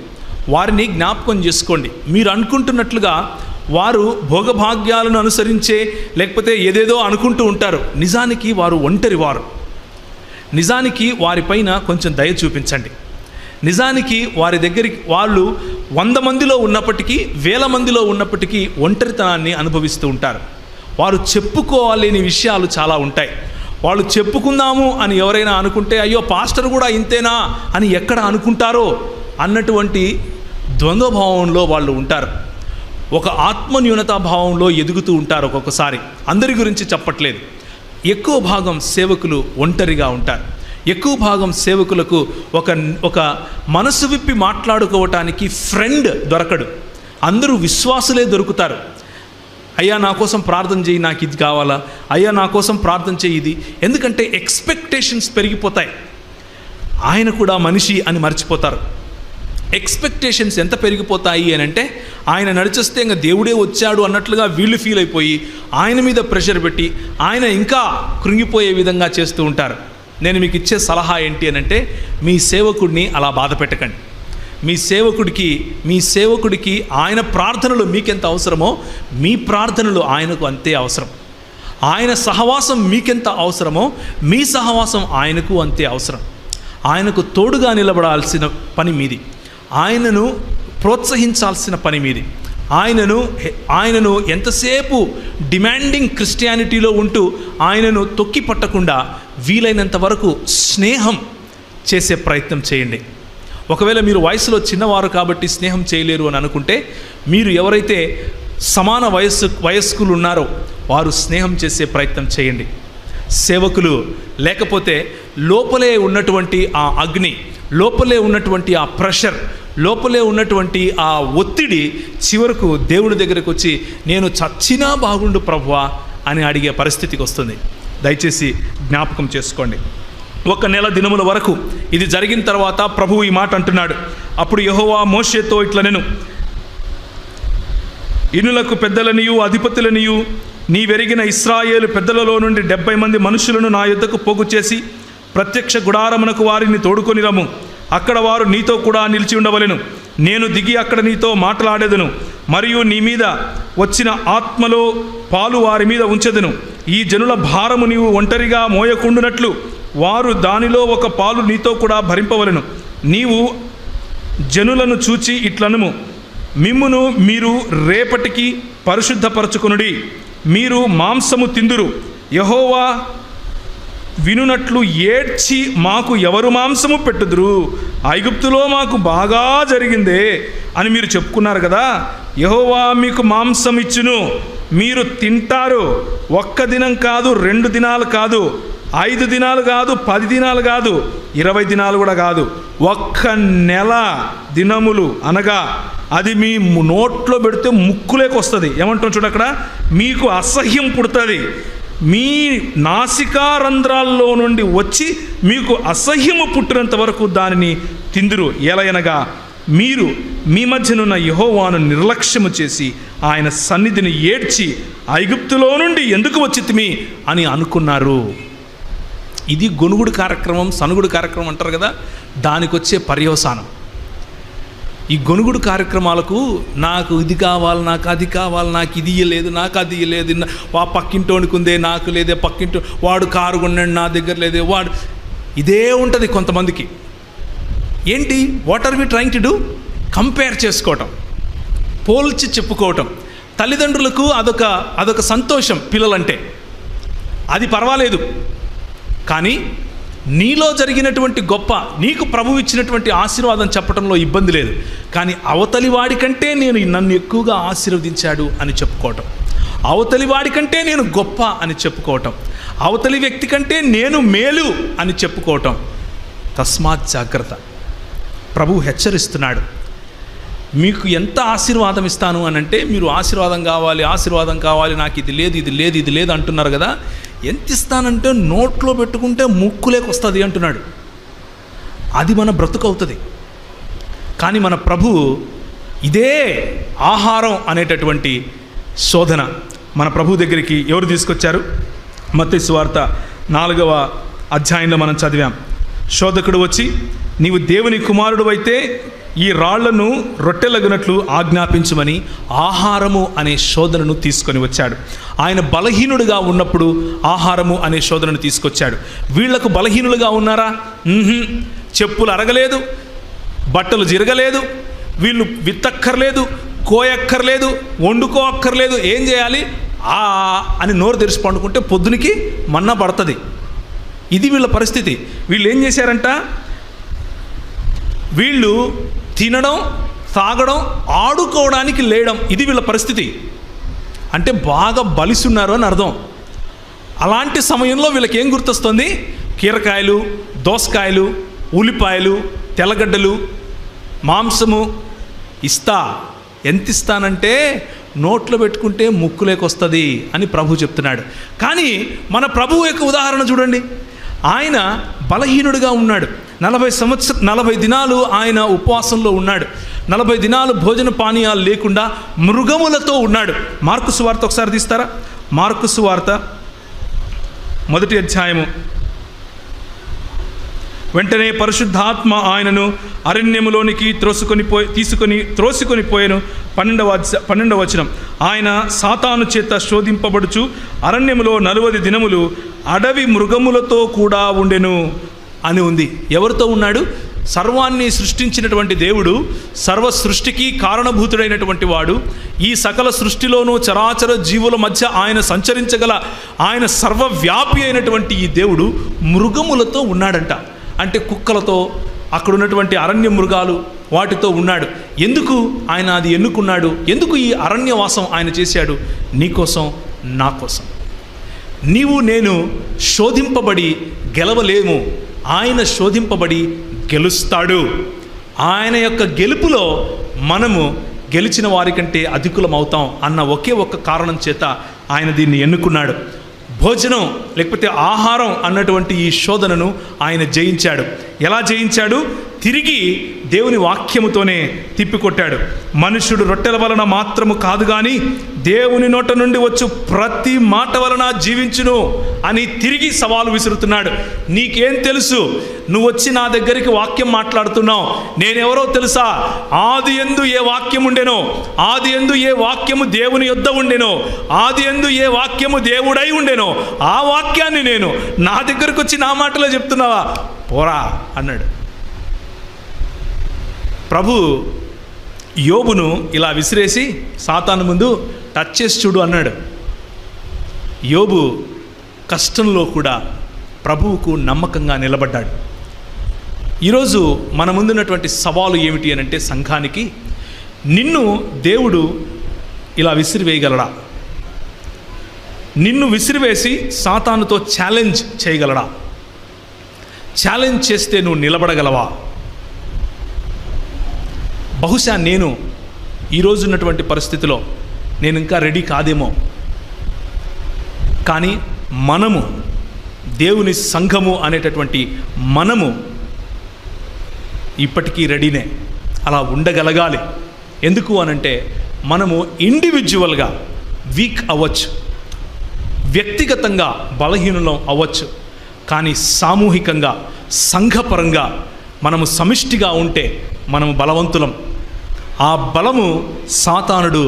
వారిని జ్ఞాపకం చేసుకోండి. మీరు అనుకుంటున్నట్లుగా వారు భోగభాగ్యాలను అనుసరించే, లేకపోతే ఏదేదో అనుకుంటూ ఉంటారు. నిజానికి వారు ఒంటరి వారు. నిజానికి వారిపైన కొంచెం దయ చూపించండి. నిజానికి వారి దగ్గరికి వాళ్ళు 100 మందిలో ఉన్నప్పటికీ, 1000 మందిలో ఉన్నప్పటికీ ఒంటరితనాన్ని అనుభవిస్తూ ఉంటారు. వారు చెప్పుకోలేని విషయాలు చాలా ఉంటాయి. వాళ్ళు చెప్పుకుందాము అని ఎవరైనా అనుకుంటే, అయ్యో పాస్టర్ కూడా ఇంతేనా అని ఎక్కడ అనుకుంటారో అన్నటువంటి ద్వంద్వభావంలో వాళ్ళు ఉంటారు. ఒక ఆత్మన్యూనతాభావంలో ఎదుగుతూ ఉంటారు. ఒక్కొక్కసారి అందరి గురించి చెప్పట్లేదు. ఎక్కువ భాగం సేవకులు ఒంటరిగా ఉంటారు. ఎక్కువ భాగం సేవకులకు ఒక మనసు విప్పి మాట్లాడుకోవటానికి ఫ్రెండ్ దొరకడు. అందరూ విశ్వాసులే దొరుకుతారు. అయ్యా నా కోసం ప్రార్థన చేయి, నాకు ఇది కావాలా, అయ్యా నా కోసం ప్రార్థన చేయి ఇది. ఎందుకంటే ఎక్స్పెక్టేషన్స్ పెరిగిపోతాయి. ఆయన కూడా మనిషి అని మర్చిపోతారు. ఎక్స్పెక్టేషన్స్ ఎంత పెరిగిపోతాయి అని అంటే, ఆయన నడిచేస్తే ఇంకా దేవుడే వచ్చాడు అన్నట్లుగా వీళ్ళు ఫీల్ అయిపోయి ఆయన మీద ప్రెషర్ పెట్టి ఆయన ఇంకా కృంగిపోయే విధంగా చేస్తూ ఉంటారు. నేను మీకు ఇచ్చే సలహా ఏంటి అని అంటే, మీ సేవకుడిని అలా బాధ పెట్టకండి. మీ సేవకుడికి ఆయన ప్రార్థనలు మీకెంత అవసరమో మీ ప్రార్థనలు ఆయనకు అంతే అవసరం. ఆయన సహవాసం మీకెంత అవసరమో మీ సహవాసం ఆయనకు అంతే అవసరం. ఆయనకు తోడుగా నిలబడాల్సిన పని మీది. ఆయనను ప్రోత్సహించాల్సిన పని మీది. ఆయనను ఎంతసేపు డిమాండింగ్ క్రిస్టియానిటీలో ఉంటూ ఆయనను తొక్కి పట్టకుండా వీలైనంత వరకు స్నేహం చేసే ప్రయత్నం చేయండి. ఒకవేళ మీరు వయసులో చిన్నవారు కాబట్టి స్నేహం చేయలేరు అని అనుకుంటే, మీరు ఎవరైతే సమాన వయస్కులు ఉన్నారో వారు స్నేహం చేసే ప్రయత్నం చేయండి. సేవకులు లేకపోతే లోపలే ఉన్నటువంటి ఆ అగ్ని, లోపలే ఉన్నటువంటి ఆ ప్రెషర్, లోపలే ఉన్నటువంటి ఆ ఒత్తిడి చివరకు దేవుడి దగ్గరకు వచ్చి నేను చచ్చినా బాగుండు ప్రభువా అని అడిగే పరిస్థితికి వస్తుంది. దయచేసి జ్ఞాపకం చేసుకోండి. 1 నెల దినముల వరకు ఇది జరిగిన తర్వాత ప్రభువు ఈ మాట అంటున్నాడు. అప్పుడు యెహోవా మోషేతో ఇట్లనెను, ఇనులకు పెద్దలనియు అధిపతులనియు నీవెరిగిన ఇశ్రాయేలు పెద్దలలో నుండి 70 మంది మనుషులను నా యొద్దకు పోగు చేసి ప్రత్యక్ష గుడారమునకు వారిని తోడుకొని రమ్ము. అక్కడ వారు నీతో కూడా నిలిచి ఉండవలెను. నేను దిగి అక్కడ నీతో మాట్లాడేదను, మరియు నీ మీద వచ్చిన ఆత్మలో పాలు వారి మీద ఉంచెదను. ఈ జనుల భారము నీవు ఒంటరిగా మోయకుండునట్లు వారు దానిలో ఒక పాలు నీతో కూడా భరింపవలెను. నీవు జనులను చూచి ఇట్లనుము, మిమ్మును మీరు రేపటికి పరిశుద్ధపరచుకొనుడి. మీరు మాంసము తిందురు. యెహోవా వినునట్లు ఏడ్చి మాకు ఎవరు మాంసము పెట్టుదురు? ఐగుప్తులో మాకు బాగా జరిగిందే అని మీరు చెప్పుకున్నారు కదా. యెహోవా మీకు మాంసం ఇచ్చును, మీరు తింటారు. 1 దినం కాదు, 2 దినాలు కాదు, 5 దినాలు కాదు, 10 దినాలు కాదు, 20 దినాలు కూడా కాదు, 1 నెల దినములు. అనగా అది మీ నోట్లో పెడితే ముక్కులేకి వస్తుంది. ఏమంటాం చూడ అక్కడ, మీకు అసహ్యం పుడుతుంది. మీ నాసికా రంధ్రాల్లో నుండి వచ్చి మీకు అసహ్యము పుట్టినంత వరకు దానిని తిందురు. ఎలయనగా మీరు మీ మధ్యనున్న యెహోవాను నిర్లక్ష్యము చేసి ఆయన సన్నిధిని ఏడ్చి ఐగుప్తులో నుండి ఎందుకు వచ్చితిమి అని అనుకున్నారు. ఇది గొనుగుడు కార్యక్రమం, సనుగుడు కార్యక్రమం అంటారు కదా, దానికి వచ్చే పర్యవసానం. ఈ గొనుగుడు కార్యక్రమాలకు నాకు ఇది కావాలి, నాకు అది కావాలి, నాకు ఇది ఇయ్యలేదు, నాకు అది ఇయ్యలేదు, పక్కింటోనికి ఉందే నాకు లేదే, పక్కింటో వాడు కారు కొన్నాడు నా దగ్గర లేదే, వాడు ఇదే ఉంటుంది కొంతమందికి. ఏంటి, what are we trying to do? Compare చేసుకోవటం, పోల్చి చెప్పుకోవటం. తల్లిదండ్రులకు అదొక సంతోషం పిల్లలంటే, అది పర్వాలేదు. కానీ నీలో జరిగినటువంటి గొప్ప, నీకు ప్రభువు ఇచ్చినటువంటి ఆశీర్వాదం చెప్పడంలో ఇబ్బంది లేదు. కానీ అవతలి వాడికంటే నన్ను ఎక్కువగా ఆశీర్వదించాడు అని చెప్పుకోవటం, అవతలి వాడికంటే నేను గొప్ప అని చెప్పుకోవటం, అవతలి వ్యక్తి కంటే నేను మేలు అని చెప్పుకోవటం. తస్మాత్ జాగ్రత్త. ప్రభువు హెచ్చరిస్తున్నాడు. మీకు ఎంత ఆశీర్వాదం ఇస్తాను అని అంటే, మీరు ఆశీర్వాదం కావాలి, నాకు ఇది లేదు అంటున్నారు కదా. ఎంత ఇస్తానంటే నోట్లో పెట్టుకుంటే ముక్కులేకి వస్తుంది అంటున్నాడు. అది మన బ్రతుకు అవుతుంది. కానీ మన ప్రభువు ఇదే ఆహారం అనేటటువంటి శోధన మన ప్రభు దగ్గరికి ఎవరు తీసుకొచ్చారు? మత్తయి సువార్త 4వ అధ్యాయంలో మనం చదివాం. శోధకుడు వచ్చి, నీవు దేవుని కుమారుడు అయితే ఈ రాళ్లను రొట్టెలగునట్లు ఆజ్ఞాపించమని ఆహారము అనే శోధనను తీసుకొని వచ్చాడు. ఆయన బలహీనుడుగా ఉన్నప్పుడు ఆహారము అనే శోధనను తీసుకొచ్చాడు. వీళ్లకు బలహీనులుగా ఉన్నారా? చెప్పులు అరగలేదు, బట్టలు జిరగలేదు, వీళ్ళు విత్తక్కర్లేదు, కోయక్కర్లేదు, వండుకోక్కర్లేదు. ఏం చేయాలి? అని నోరు తెరిచి పండుకుంటే పొద్దునికి మన్నా పడుతుంది. ఇది వీళ్ళ పరిస్థితి. వీళ్ళు ఏం చేశారంట? వీళ్ళు తినడం, తాగడం, ఆడుకోవడానికి లేయడం, ఇది వీళ్ళ పరిస్థితి. అంటే బాగా బలిసున్నారు అని అర్థం. అలాంటి సమయంలో వీళ్ళకి ఏం గుర్తొస్తుంది? కీరకాయలు, దోసకాయలు, ఉల్లిపాయలు, తెల్లగడ్డలు, మాంసము. ఎంత ఇస్తానంటే నోట్లో పెట్టుకుంటే ముక్కులేకొస్తుంది అని ప్రభు చెప్తున్నాడు. కానీ మన ప్రభువు యొక్క ఉదాహరణ చూడండి. ఆయన బలహీనుడిగా ఉన్నాడు. 40 దినాలు ఆయన ఉపవాసంలో ఉన్నాడు. 40 దినాలు భోజన పానీయాలు లేకుండా మృగములతో ఉన్నాడు. మార్కు సువార్త ఒకసారి తీస్తారా? మార్కు సువార్త 1వ అధ్యాయము. వెంటనే పరిశుద్ధాత్మ ఆయనను అరణ్యములోనికి త్రోసుకొని పోయెను. 12వ వచనం. ఆయన సాతాను చేత శోధింపబడుచు అరణ్యములో 40 దినములు అడవి మృగములతో కూడా ఉండెను అని ఉంది. ఎవరితో ఉన్నాడు? సర్వాన్ని సృష్టించినటువంటి దేవుడు, సర్వ సృష్టికి కారణభూతుడైనటువంటి వాడు, ఈ సకల సృష్టిలోనూ చరాచర జీవుల మధ్య ఆయన సంచరించగల, ఆయన సర్వవ్యాపి అయినటువంటి ఈ దేవుడు మృగములతో ఉన్నాడంట. అంటే కుక్కలతో, అక్కడ ఉన్నటువంటి అరణ్య మృగాలు, వాటితో ఉన్నాడు. ఎందుకు ఆయన అది ఎన్నుకున్నాడు? ఎందుకు ఈ అరణ్యవాసం ఆయన చేశాడు? నీకోసం, నా కోసం. నీవు నేను శోధింపబడి గెలవలేము. ఆయన శోధింపబడి గెలుస్తాడు. ఆయన యొక్క గెలుపులో మనము గెలిచిన వారికంటే అధికులమవుతాం అన్న ఒకే ఒక్క కారణం చేత ఆయన దీన్ని ఎన్నుకున్నాడు. భోజనం లేకపోతే ఆహారం అన్నటువంటి ఈ శోధనను ఆయన జయించాడు. ఎలా జయించాడు? తిరిగి దేవుని వాక్యముతోనే తిప్పికొట్టాడు. మనుషుడు రొట్టెల వలన మాత్రము కాదు కానీ దేవుని నోట నుండి వచ్చు ప్రతి మాట వలన జీవించును అని తిరిగి సవాలు విసురుతున్నాడు. నీకేం తెలుసు? నువ్వు వచ్చి నా దగ్గరికి వాక్యం మాట్లాడుతున్నావు. నేనెవరో తెలుసా? ఆది యందు ఏ వాక్యం ఉండెనో, ఆది యందు ఏ వాక్యము దేవుని యొద్ద ఉండెనో, ఆది యందు ఏ వాక్యము దేవుడై ఉండెనో, ఆ వాక్యాన్ని నేను నా దగ్గరకు వచ్చి నా మాటలో చెప్తున్నావా? పోరా అన్నాడు. ప్రభు యోబును ఇలా విసిరేసి సాతాను ముందు టచ్ చేసి చూడు అన్నాడు. యోబు కష్టంలో కూడా ప్రభువుకు నమ్మకంగా నిలబడ్డాడు. ఈరోజు మన ముందున్నటువంటి సవాలు ఏమిటి అని అంటే, సంఘానికి నిన్ను దేవుడు ఇలా విసిరివేయగలడా? నిన్ను విసిరివేసి సాతానుతో ఛాలెంజ్ చేయగలడా? ఛాలెంజ్ చేస్తే నువ్వు నిలబడగలవా? బహుశా నేను ఈరోజు ఉన్నటువంటి పరిస్థితిలో నేను ఇంకా రెడీ కాదేమో, కానీ మనము, దేవుని సంఘము అనేటటువంటి మనము ఇప్పటికీ రెడీనే. అలా ఉండగలగాలి. ఎందుకు అనంటే, మనము ఇండివిజువల్గా వీక్ అవ్వచ్చు, వ్యక్తిగతంగా బలహీనులం అవ్వచ్చు, కానీ సామూహికంగా, సంఘపరంగా మనము సమిష్టిగా ఉంటే మనము బలవంతులం. ఆ బలము సాతానుడు,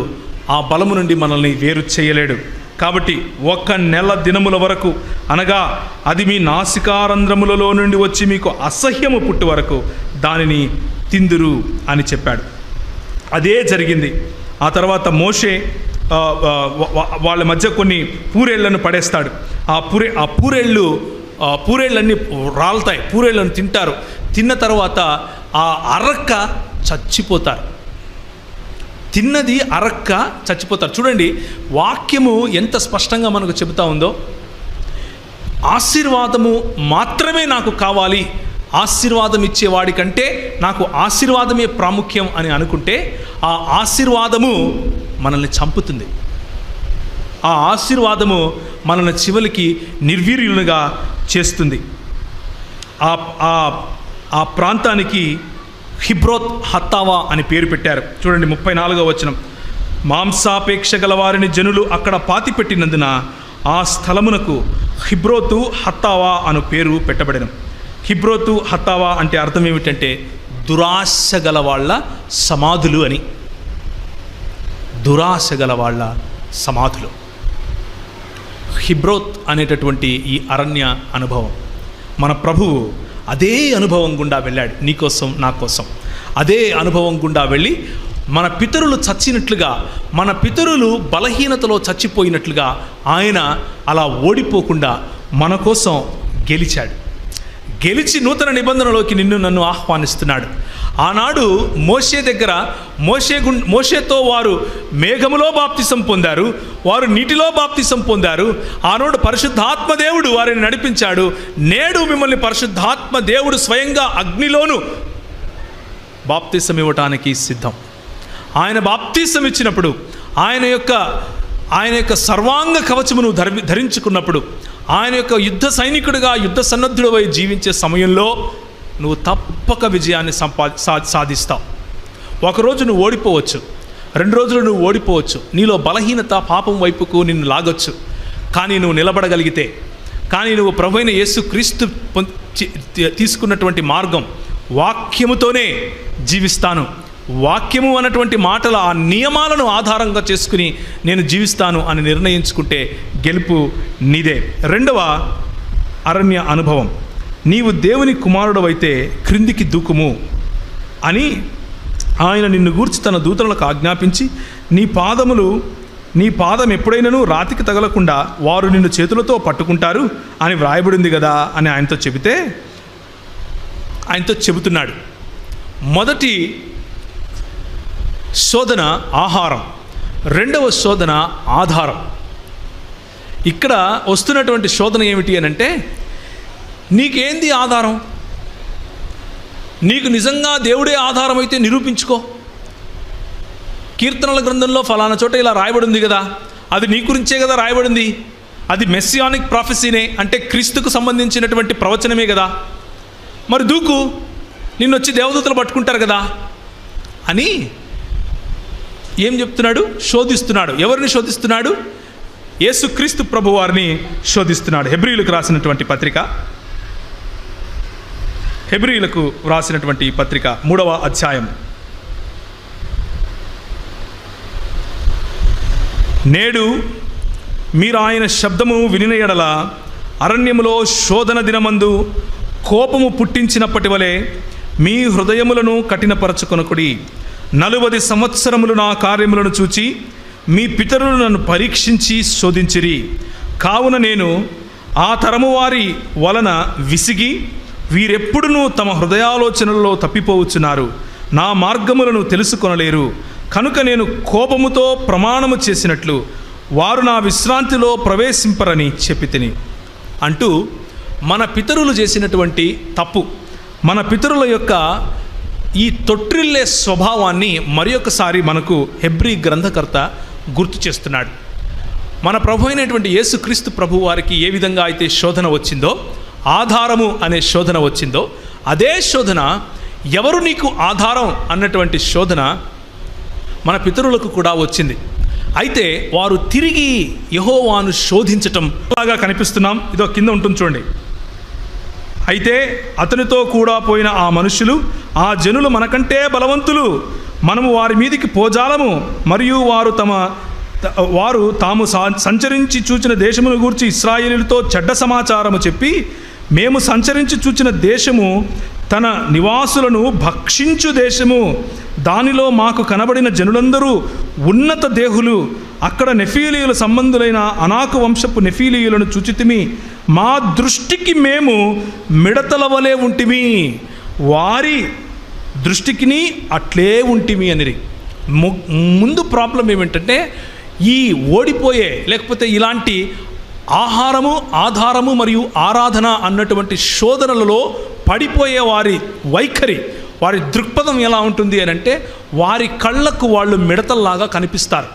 ఆ బలము నుండి మనల్ని వేరు చేయలేడు. కాబట్టి 1 నెల దినముల వరకు, అనగా అది మీ నాసికారంధ్రములలో నుండి వచ్చి మీకు అసహ్యము పుట్టు వరకు దానిని తిందురు అని చెప్పాడు. అదే జరిగింది. ఆ తర్వాత మోషే వాళ్ళ మధ్య కొన్ని పూరేళ్లను పడేస్తాడు. ఆ పూరేళ్ళన్నీ రాలుతాయి. పూరేళ్ళను తింటారు. తిన్న తర్వాత ఆ అరక్క చచ్చిపోతారు. తిన్నది అరక్క చచ్చిపోతారు. చూడండి, వాక్యము ఎంత స్పష్టంగా మనకు చెబుతా ఉందో. ఆశీర్వాదము మాత్రమే నాకు కావాలి, ఆశీర్వాదం ఇచ్చేవాడి కంటే నాకు ఆశీర్వాదమే ప్రాముఖ్యం అని అనుకుంటే ఆ ఆశీర్వాదము మనల్ని చంపుతుంది. ఆ ఆశీర్వాదము మనల్ని చివరికి నిర్వీర్యులుగా చేస్తుంది. ఆ ప్రాంతానికి హిబ్రోత్ హత్తావా అని పేరు పెట్టారు. చూడండి 34వ వచనం. మాంసాపేక్ష గల వారిని జనులు అక్కడ పాతిపెట్టినందున ఆ స్థలమునకు హిబ్రోతు హత్తావా అను పేరు పెట్టబడెను. హిబ్రోతు హత్తావా అంటే అర్థం ఏమిటంటే దురాశ గల వాళ్ళ సమాధులు అని. దురాశ గల వాళ్ళ సమాధులు. హిబ్రోత్ అనేటటువంటి ఈ అరణ్య అనుభవం, మన ప్రభువు అదే అనుభవం గుండా వెళ్ళాడు నీకోసం నా కోసం. అదే అనుభవం గుండా వెళ్ళి మన పితరులు చచ్చినట్లుగా, మన పితరులు బలహీనతలో చచ్చిపోయినట్లుగా ఆయన అలా ఓడిపోకుండా మన కోసం గెలిచాడు. గెలిచి నూతన నిబంధనలోకి నిన్ను నన్ను ఆహ్వానిస్తున్నాడు. ఆనాడు మోషే దగ్గర మోషేతో వారు మేఘములో బాప్తిసం పొందారు, వారు నీటిలో బాప్తిసం పొందారు. ఆనాడు పరిశుద్ధాత్మ దేవుడు వారిని నడిపించాడు. నేడు మిమ్మల్ని పరిశుద్ధాత్మ దేవుడు స్వయంగా అగ్నిలోను బాప్తిసం ఇవ్వటానికి సిద్ధం. ఆయన బాప్తిసం ఇచ్చినప్పుడు, ఆయన యొక్క సర్వాంగ కవచమును ధరించుకున్నప్పుడు, ఆయన యొక్క యుద్ధ సైనికుడిగా యుద్ధ సన్నద్ధుడవై జీవించే సమయంలో నువ్వు తప్పక విజయాన్ని సాధిస్తావు. ఒకరోజు నువ్వు ఓడిపోవచ్చు, 2 రోజులు నువ్వు ఓడిపోవచ్చు, నీలో బలహీనత పాపం వైపుకు నిన్ను లాగొచ్చు. కానీ నువ్వు నిలబడగలిగితే, కానీ నువ్వు ప్రభువైన యేసుక్రీస్తు తీసుకున్నటువంటి మార్గం వాక్యముతోనే జీవిస్తాను, వాక్యము అన్నటువంటి మాటల ఆ నియమాలను ఆధారంగా చేసుకుని నేను జీవిస్తాను అని నిర్ణయించుకుంటే గెలుపు నీదే. 2వ అరణ్య అనుభవం, నీవు దేవుని కుమారుడవైతే క్రిందికి దూకుము అని ఆయన నిన్ను గూర్చి తన దూతలకు ఆజ్ఞాపించి, నీ పాదం ఎప్పుడైనాను రాతికి తగలకుండా వారు నిన్ను చేతులతో పట్టుకుంటారు అని వ్రాయబడింది కదా అని ఆయనతో చెబుతున్నాడు. మొదటి శోధన ఆహారం, 2వ శోధన ఆధారం. ఇక్కడ వస్తున్నటువంటి శోధన ఏమిటి అని అంటే, నీకేంది ఆధారం? నీకు నిజంగా దేవుడే ఆధారం అయితే నిరూపించుకో. కీర్తనల గ్రంథంలో ఫలానా చోట ఇలా రాయబడింది కదా, అది నీ గురించే కదా రాయబడింది, అది మెస్సియానిక్ ప్రాఫెసీనే, అంటే క్రీస్తుకు సంబంధించినటువంటి ప్రవచనమే కదా, మరి దూకు, నిన్నొచ్చి దేవదూతలు పట్టుకుంటారు కదా అని ఏం చెప్తున్నాడు? శోధిస్తున్నాడు. ఎవరిని శోధిస్తున్నాడు? యేసుక్రీస్తు ప్రభువారిని శోధిస్తున్నాడు. హెబ్రీయులకు రాసినటువంటి పత్రిక 3వ అధ్యాయం. నేడు మీరు ఆయన శబ్దము వినిన యెడల అరణ్యములో శోధన దినమందు కోపము పుట్టించినప్పటి వలె మీ హృదయములను కఠినపరచుకొనకుడి. 40 సంవత్సరములు నా కార్యములను చూచి మీ పితరులు నన్ను పరీక్షించి శోధించిరి. కావున నేను ఆ తరము వారి వలన విసిగి, వీరెప్పుడునూ తమ హృదయాలోచనలలో తప్పిపోవచ్చున్నారు, నా మార్గములను తెలుసుకొనలేరు. కనుక నేను కోపముతో ప్రమాణము చేసినట్లు వారు నా విశ్రాంతిలో ప్రవేశింపరని చెప్పితిని అంటూ మన పితరులు చేసినటువంటి తప్పు, మన పితరుల యొక్క ఈ తొట్టిల్లే స్వభావాన్ని మరి ఒకసారి మనకు హెబ్రీ గ్రంథకర్త గుర్తు చేస్తున్నాడు. మన ప్రభు అయినటువంటి యేసుక్రీస్తు ప్రభు వారికి ఏ విధంగా అయితే శోధన వచ్చిందో, ఆధారము అనే శోధన వచ్చిందో, అదే శోధన ఎవరు నీకు ఆధారం అన్నటువంటి శోధన మన పితరులకు కూడా వచ్చింది. అయితే వారు తిరిగి యెహోవాను శోధించటం లాగా కనిపిస్తున్నాం. ఇదో కింద ఉంటుంది చూడండి. అయితే అతనితో కూడా పోయిన ఆ మనుషులు, ఆ జనులు మనకంటే బలవంతులు, మనము వారి మీదికి పోజాలము, మరియు వారు తాము సంచరించి చూచిన దేశమును గూర్చి ఇశ్రాయేలుతో చెడ్డ సమాచారము చెప్పి, మేము సంచరించి చూచిన దేశము తన నివాసులను భక్షించు దేశము, దానిలో మాకు కనబడిన జనులందరూ ఉన్నత దేహులు, అక్కడ నెఫీలీయుల సంబంధులైన అనాకు వంశపు నెఫీలీయులను చూచితిమి, మా దృష్టికి మేము మిడతల వలె ఉంటిమి, వారి దృష్టికిని అట్లే ఉంటిమి అనిరి. ముందు ప్రాబ్లం ఏమిటంటే, ఈ ఓడిపోయే లేకపోతే ఇలాంటి ఆహారము, ఆధారము మరియు ఆరాధన అన్నటువంటి శోధనలలో పడిపోయే వారి వైఖరి, వారి దృక్పథం ఎలా ఉంటుంది అని అంటే, వారి కళ్ళకు వాళ్ళు మిడతల్లాగా కనిపిస్తారు.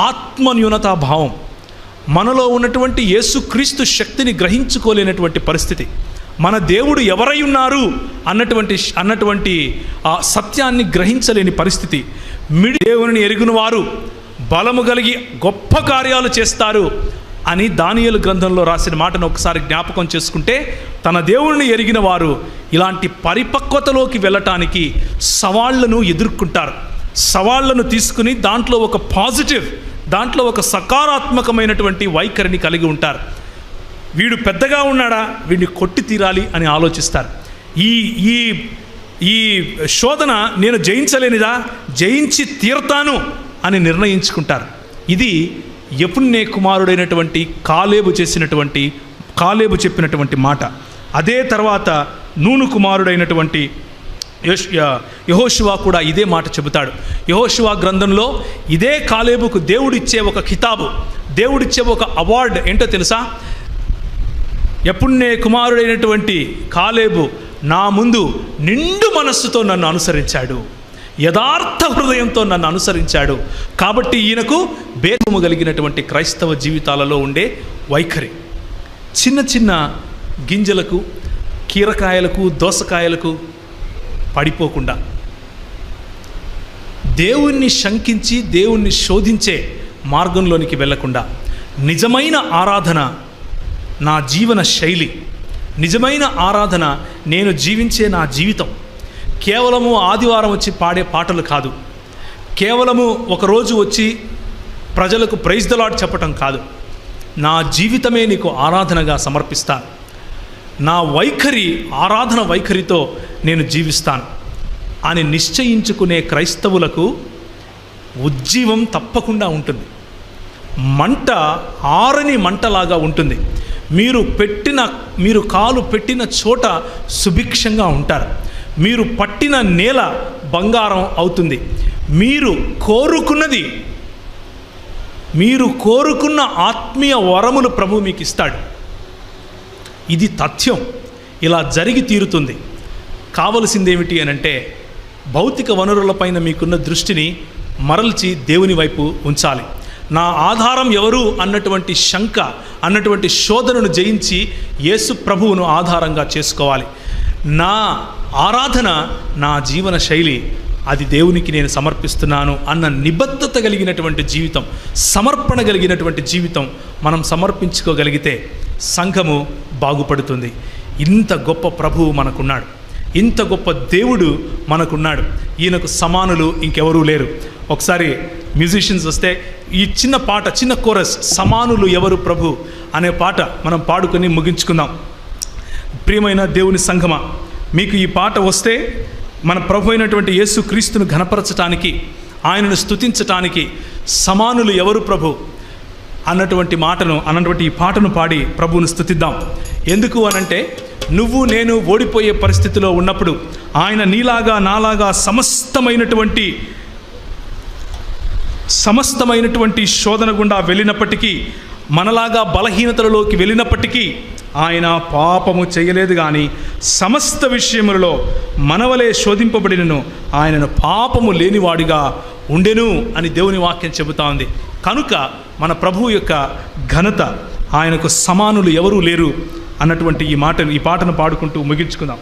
ఆత్మన్యూనతా భావం, మనలో ఉన్నటువంటి యేసుక్రీస్తు శక్తిని గ్రహించుకోలేనటువంటి పరిస్థితి, మన దేవుడు ఎవరై ఉన్నారు అన్నటువంటి ఆ సత్యాన్ని గ్రహించలేని పరిస్థితి. దేవుని ఎరిగిన వారు బలము కలిగి గొప్ప కార్యాలు చేస్తారు అని దానియేలు గ్రంథంలో రాసిన మాటను ఒకసారి జ్ఞాపకం చేసుకుంటే, తన దేవుణ్ణి ఎరిగిన వారు ఇలాంటి పరిపక్వతలోకి వెళ్ళటానికి సవాళ్లను ఎదుర్కొంటారు. సవాళ్లను తీసుకుని దాంట్లో ఒక పాజిటివ్, దాంట్లో ఒక సకారాత్మకమైనటువంటి వైఖరిని కలిగి ఉంటారు. వీడు పెద్దగా ఉన్నాడా, వీడిని కొట్టి తీరాలి అని ఆలోచిస్తారు. ఈ ఈ ఈ శోధన నేను జయించలేనిదా, జయించి తీరతాను అని నిర్ణయించుకుంటారు. ఇది యెఫున్నె కుమారుడైనటువంటి కాలేబు చెప్పినటువంటి మాట. అదే తర్వాత నూను కుమారుడైనటువంటి యెహోషువ కూడా ఇదే మాట చెబుతాడు. యెహోషువ గ్రంథంలో ఇదే కాలేబుకు దేవుడిచ్చే ఒక ఖితాబు, దేవుడిచ్చే ఒక అవార్డు ఏంటో తెలుసా? యెఫున్నె కుమారుడైనటువంటి కాలేబు నా ముందు నిండు మనస్సుతో నన్ను అనుసరించాడు, యథార్థ హృదయంతో నన్ను అనుసరించాడు. కాబట్టి ఈయనకు భేదము కలిగినటువంటి క్రైస్తవ జీవితాలలో ఉండే వైఖరి, చిన్న చిన్న గింజలకు, కీరకాయలకు, దోసకాయలకు పడిపోకుండా, దేవుణ్ణి శంకించి దేవుణ్ణి శోధించే మార్గంలోనికి వెళ్లకుండా, నిజమైన ఆరాధన నా జీవన శైలి, నిజమైన ఆరాధన నేను జీవించే నా జీవితం, కేవలము ఆదివారం వచ్చి పాడే పాటలు కాదు, కేవలము ఒకరోజు వచ్చి ప్రజలకు ప్రైజ్ ద లార్డ్ చెప్పటం కాదు, నా జీవితమే నీకు ఆరాధనగా సమర్పిస్తాను, నా వైఖరి ఆరాధన వైఖరితో నేను జీవిస్తాను అని నిశ్చయించుకునే క్రైస్తవులకు ఉజ్జీవం తప్పకుండా ఉంటుంది. మంట ఆరని మంటలాగా ఉంటుంది. మీరు కాలు పెట్టిన చోట సుభిక్షంగా ఉంటారు. మీరు పట్టిన నేల బంగారం అవుతుంది. మీరు కోరుకున్న ఆత్మీయ వరములు ప్రభు మీకు ఇస్తాడు. ఇది తథ్యం. ఇలా జరిగి తీరుతుంది. కావలసిందేమిటి అనంటే, భౌతిక వనరులపైన మీకున్న దృష్టిని మరల్చి దేవుని వైపు ఉంచాలి. నా ఆధారం ఎవరు అన్నటువంటి శంక, అన్నటువంటి శోధనను జయించి యేసు ప్రభువును ఆధారంగా చేసుకోవాలి. నా ఆరాధన, నా జీవన శైలి, అది దేవునికి నేను సమర్పిస్తున్నాను అన్న నిబద్ధత కలిగినటువంటి జీవితం, సమర్పణ కలిగినటువంటి జీవితం మనం సమర్పించుకోగలిగితే సంఘము బాగుపడుతుంది. ఇంత గొప్ప ప్రభువు మనకున్నాడు, ఇంత గొప్ప దేవుడు మనకున్నాడు. ఈయనకు సమానులు ఇంకెవరూ లేరు. ఒకసారి మ్యూజిషియన్స్ వస్తే ఈ చిన్న పాట, చిన్న కోరస్, సమానులు ఎవరు ప్రభు అనే పాట మనం పాడుకొని ముగించుకుందాం. ప్రియమైన దేవుని సంఘమా, మీకు ఈ పాట వస్తే మన ప్రభు అయినటువంటి యేసు క్రీస్తును ఘనపరచటానికి, ఆయనను స్తుతించటానికి సమానులు ఎవరు ప్రభు అన్నటువంటి ఈ పాటను పాడి ప్రభువును స్తుతిద్దాం. ఎందుకు అనంటే, నువ్వు నేను ఓడిపోయే పరిస్థితిలో ఉన్నప్పుడు ఆయన నీలాగా నాలాగా సమస్తమైనటువంటి శోధన గుండా వెళ్ళినప్పటికీ, మనలాగా బలహీనతలలోకి వెళ్ళినప్పటికీ ఆయన పాపము చేయలేదు. కానీ సమస్త విషయములలో మనవలే శోధింపబడినను ఆయనను పాపము లేనివాడిగా ఉండెను అని దేవుని వాక్యం చెబుతా ఉంది. కనుక మన ప్రభువు యొక్క ఘనత, ఆయనకు సమానులు ఎవరూ లేరు అన్నటువంటి ఈ పాటను పాడుకుంటూ ముగించుకుందాం.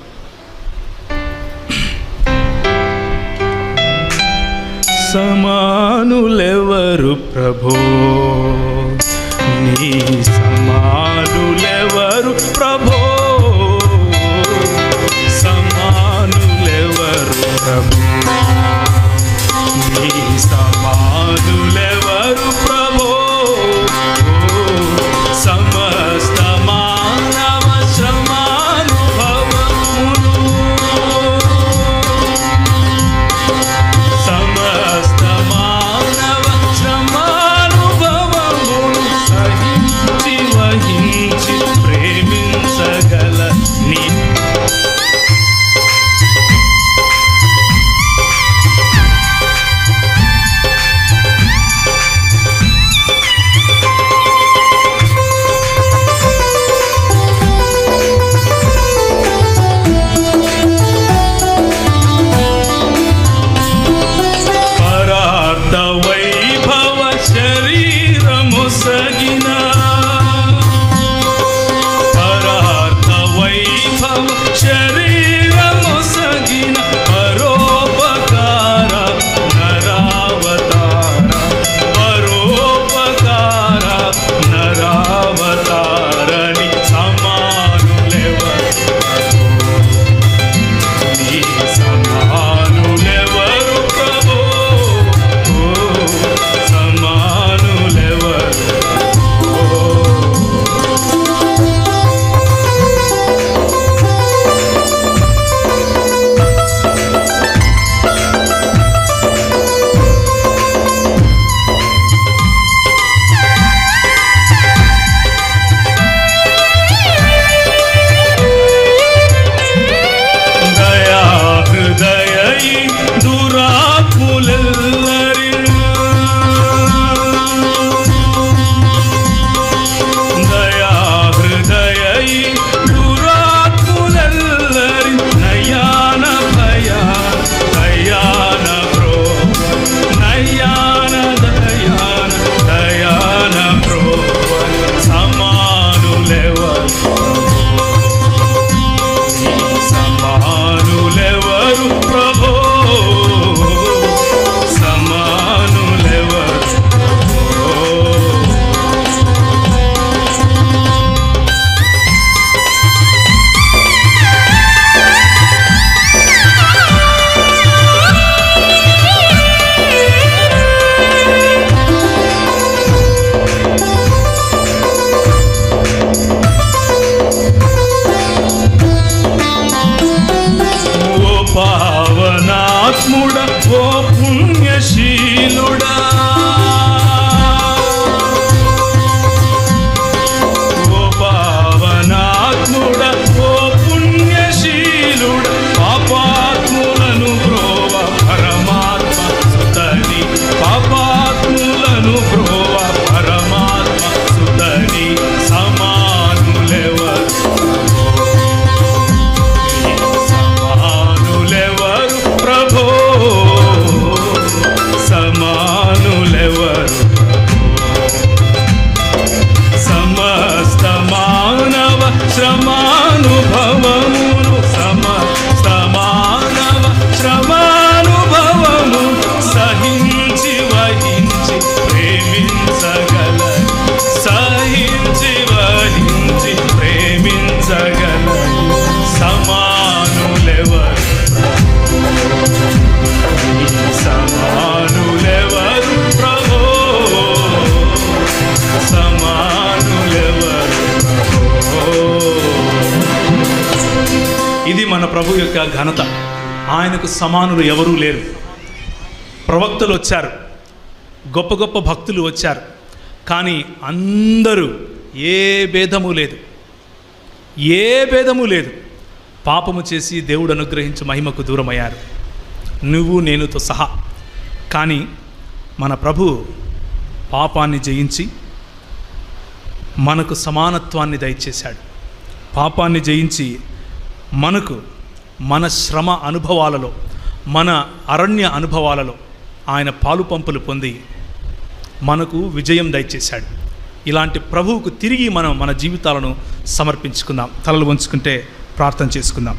సమానులెవరు ప్రభో, నీ సమానులెవరు ప్రభో, సమానులెవరు ప్రభో, నీ సమానులెవరు ప్రభో, సమస్త మానవ శ్రమానుభవములు, సమస్త మానవ శ్రమానుభవములు సహించి వహించి ప్రేమి ఓ పుణ్యశీలుడా, ఓ పావనాత్ముడా, ఓ పుణ్యశీలుడా, పాపాత్ములను బ్రోవ పరమాత్మ సుతని, పాపాత్ములను బ్రోవ పరమాత్మ సుతని, సమానులెవరు ప్రభో, సమానులెవరు, సమస్త మానవ శ్రమానుభవమును, సమస్త మానవ శ్రమానుభవము సహించి వహించి ప్రేమించగల, సహించి వహించి ప్రేమించగల సమానులెవరు, సమానులెవరు ప్రభో, సమానులెవరు ప్రభో. ఇది మన ప్రభు యొక్క ఘనత. ఆయనకు సమానులు ఎవరూ లేరు. ప్రవక్తలు వచ్చారు, గొప్ప గొప్ప భక్తులు వచ్చారు, కానీ అందరూ ఏ భేదము లేదు, ఏ భేదము లేదు, పాపము చేసి దేవుడు అనుగ్రహించి మహిమకు దూరమయ్యారు, నువ్వు నేనుతో సహా. కానీ మన ప్రభు పాపాన్ని జయించి మనకు సమానత్వాన్ని దయచేశాడు. పాపాన్ని జయించి మనకు మన శ్రమ అనుభవాలలో, మన అరణ్య అనుభవాలలో ఆయన పాలు పంపులు పొంది మనకు విజయం దయచేశాడు. ఇలాంటి ప్రభువుకు తిరిగి మనం మన జీవితాలను సమర్పించుకుందాం. తలలు వంచుకుంటే ప్రార్థన చేసుకుందాం.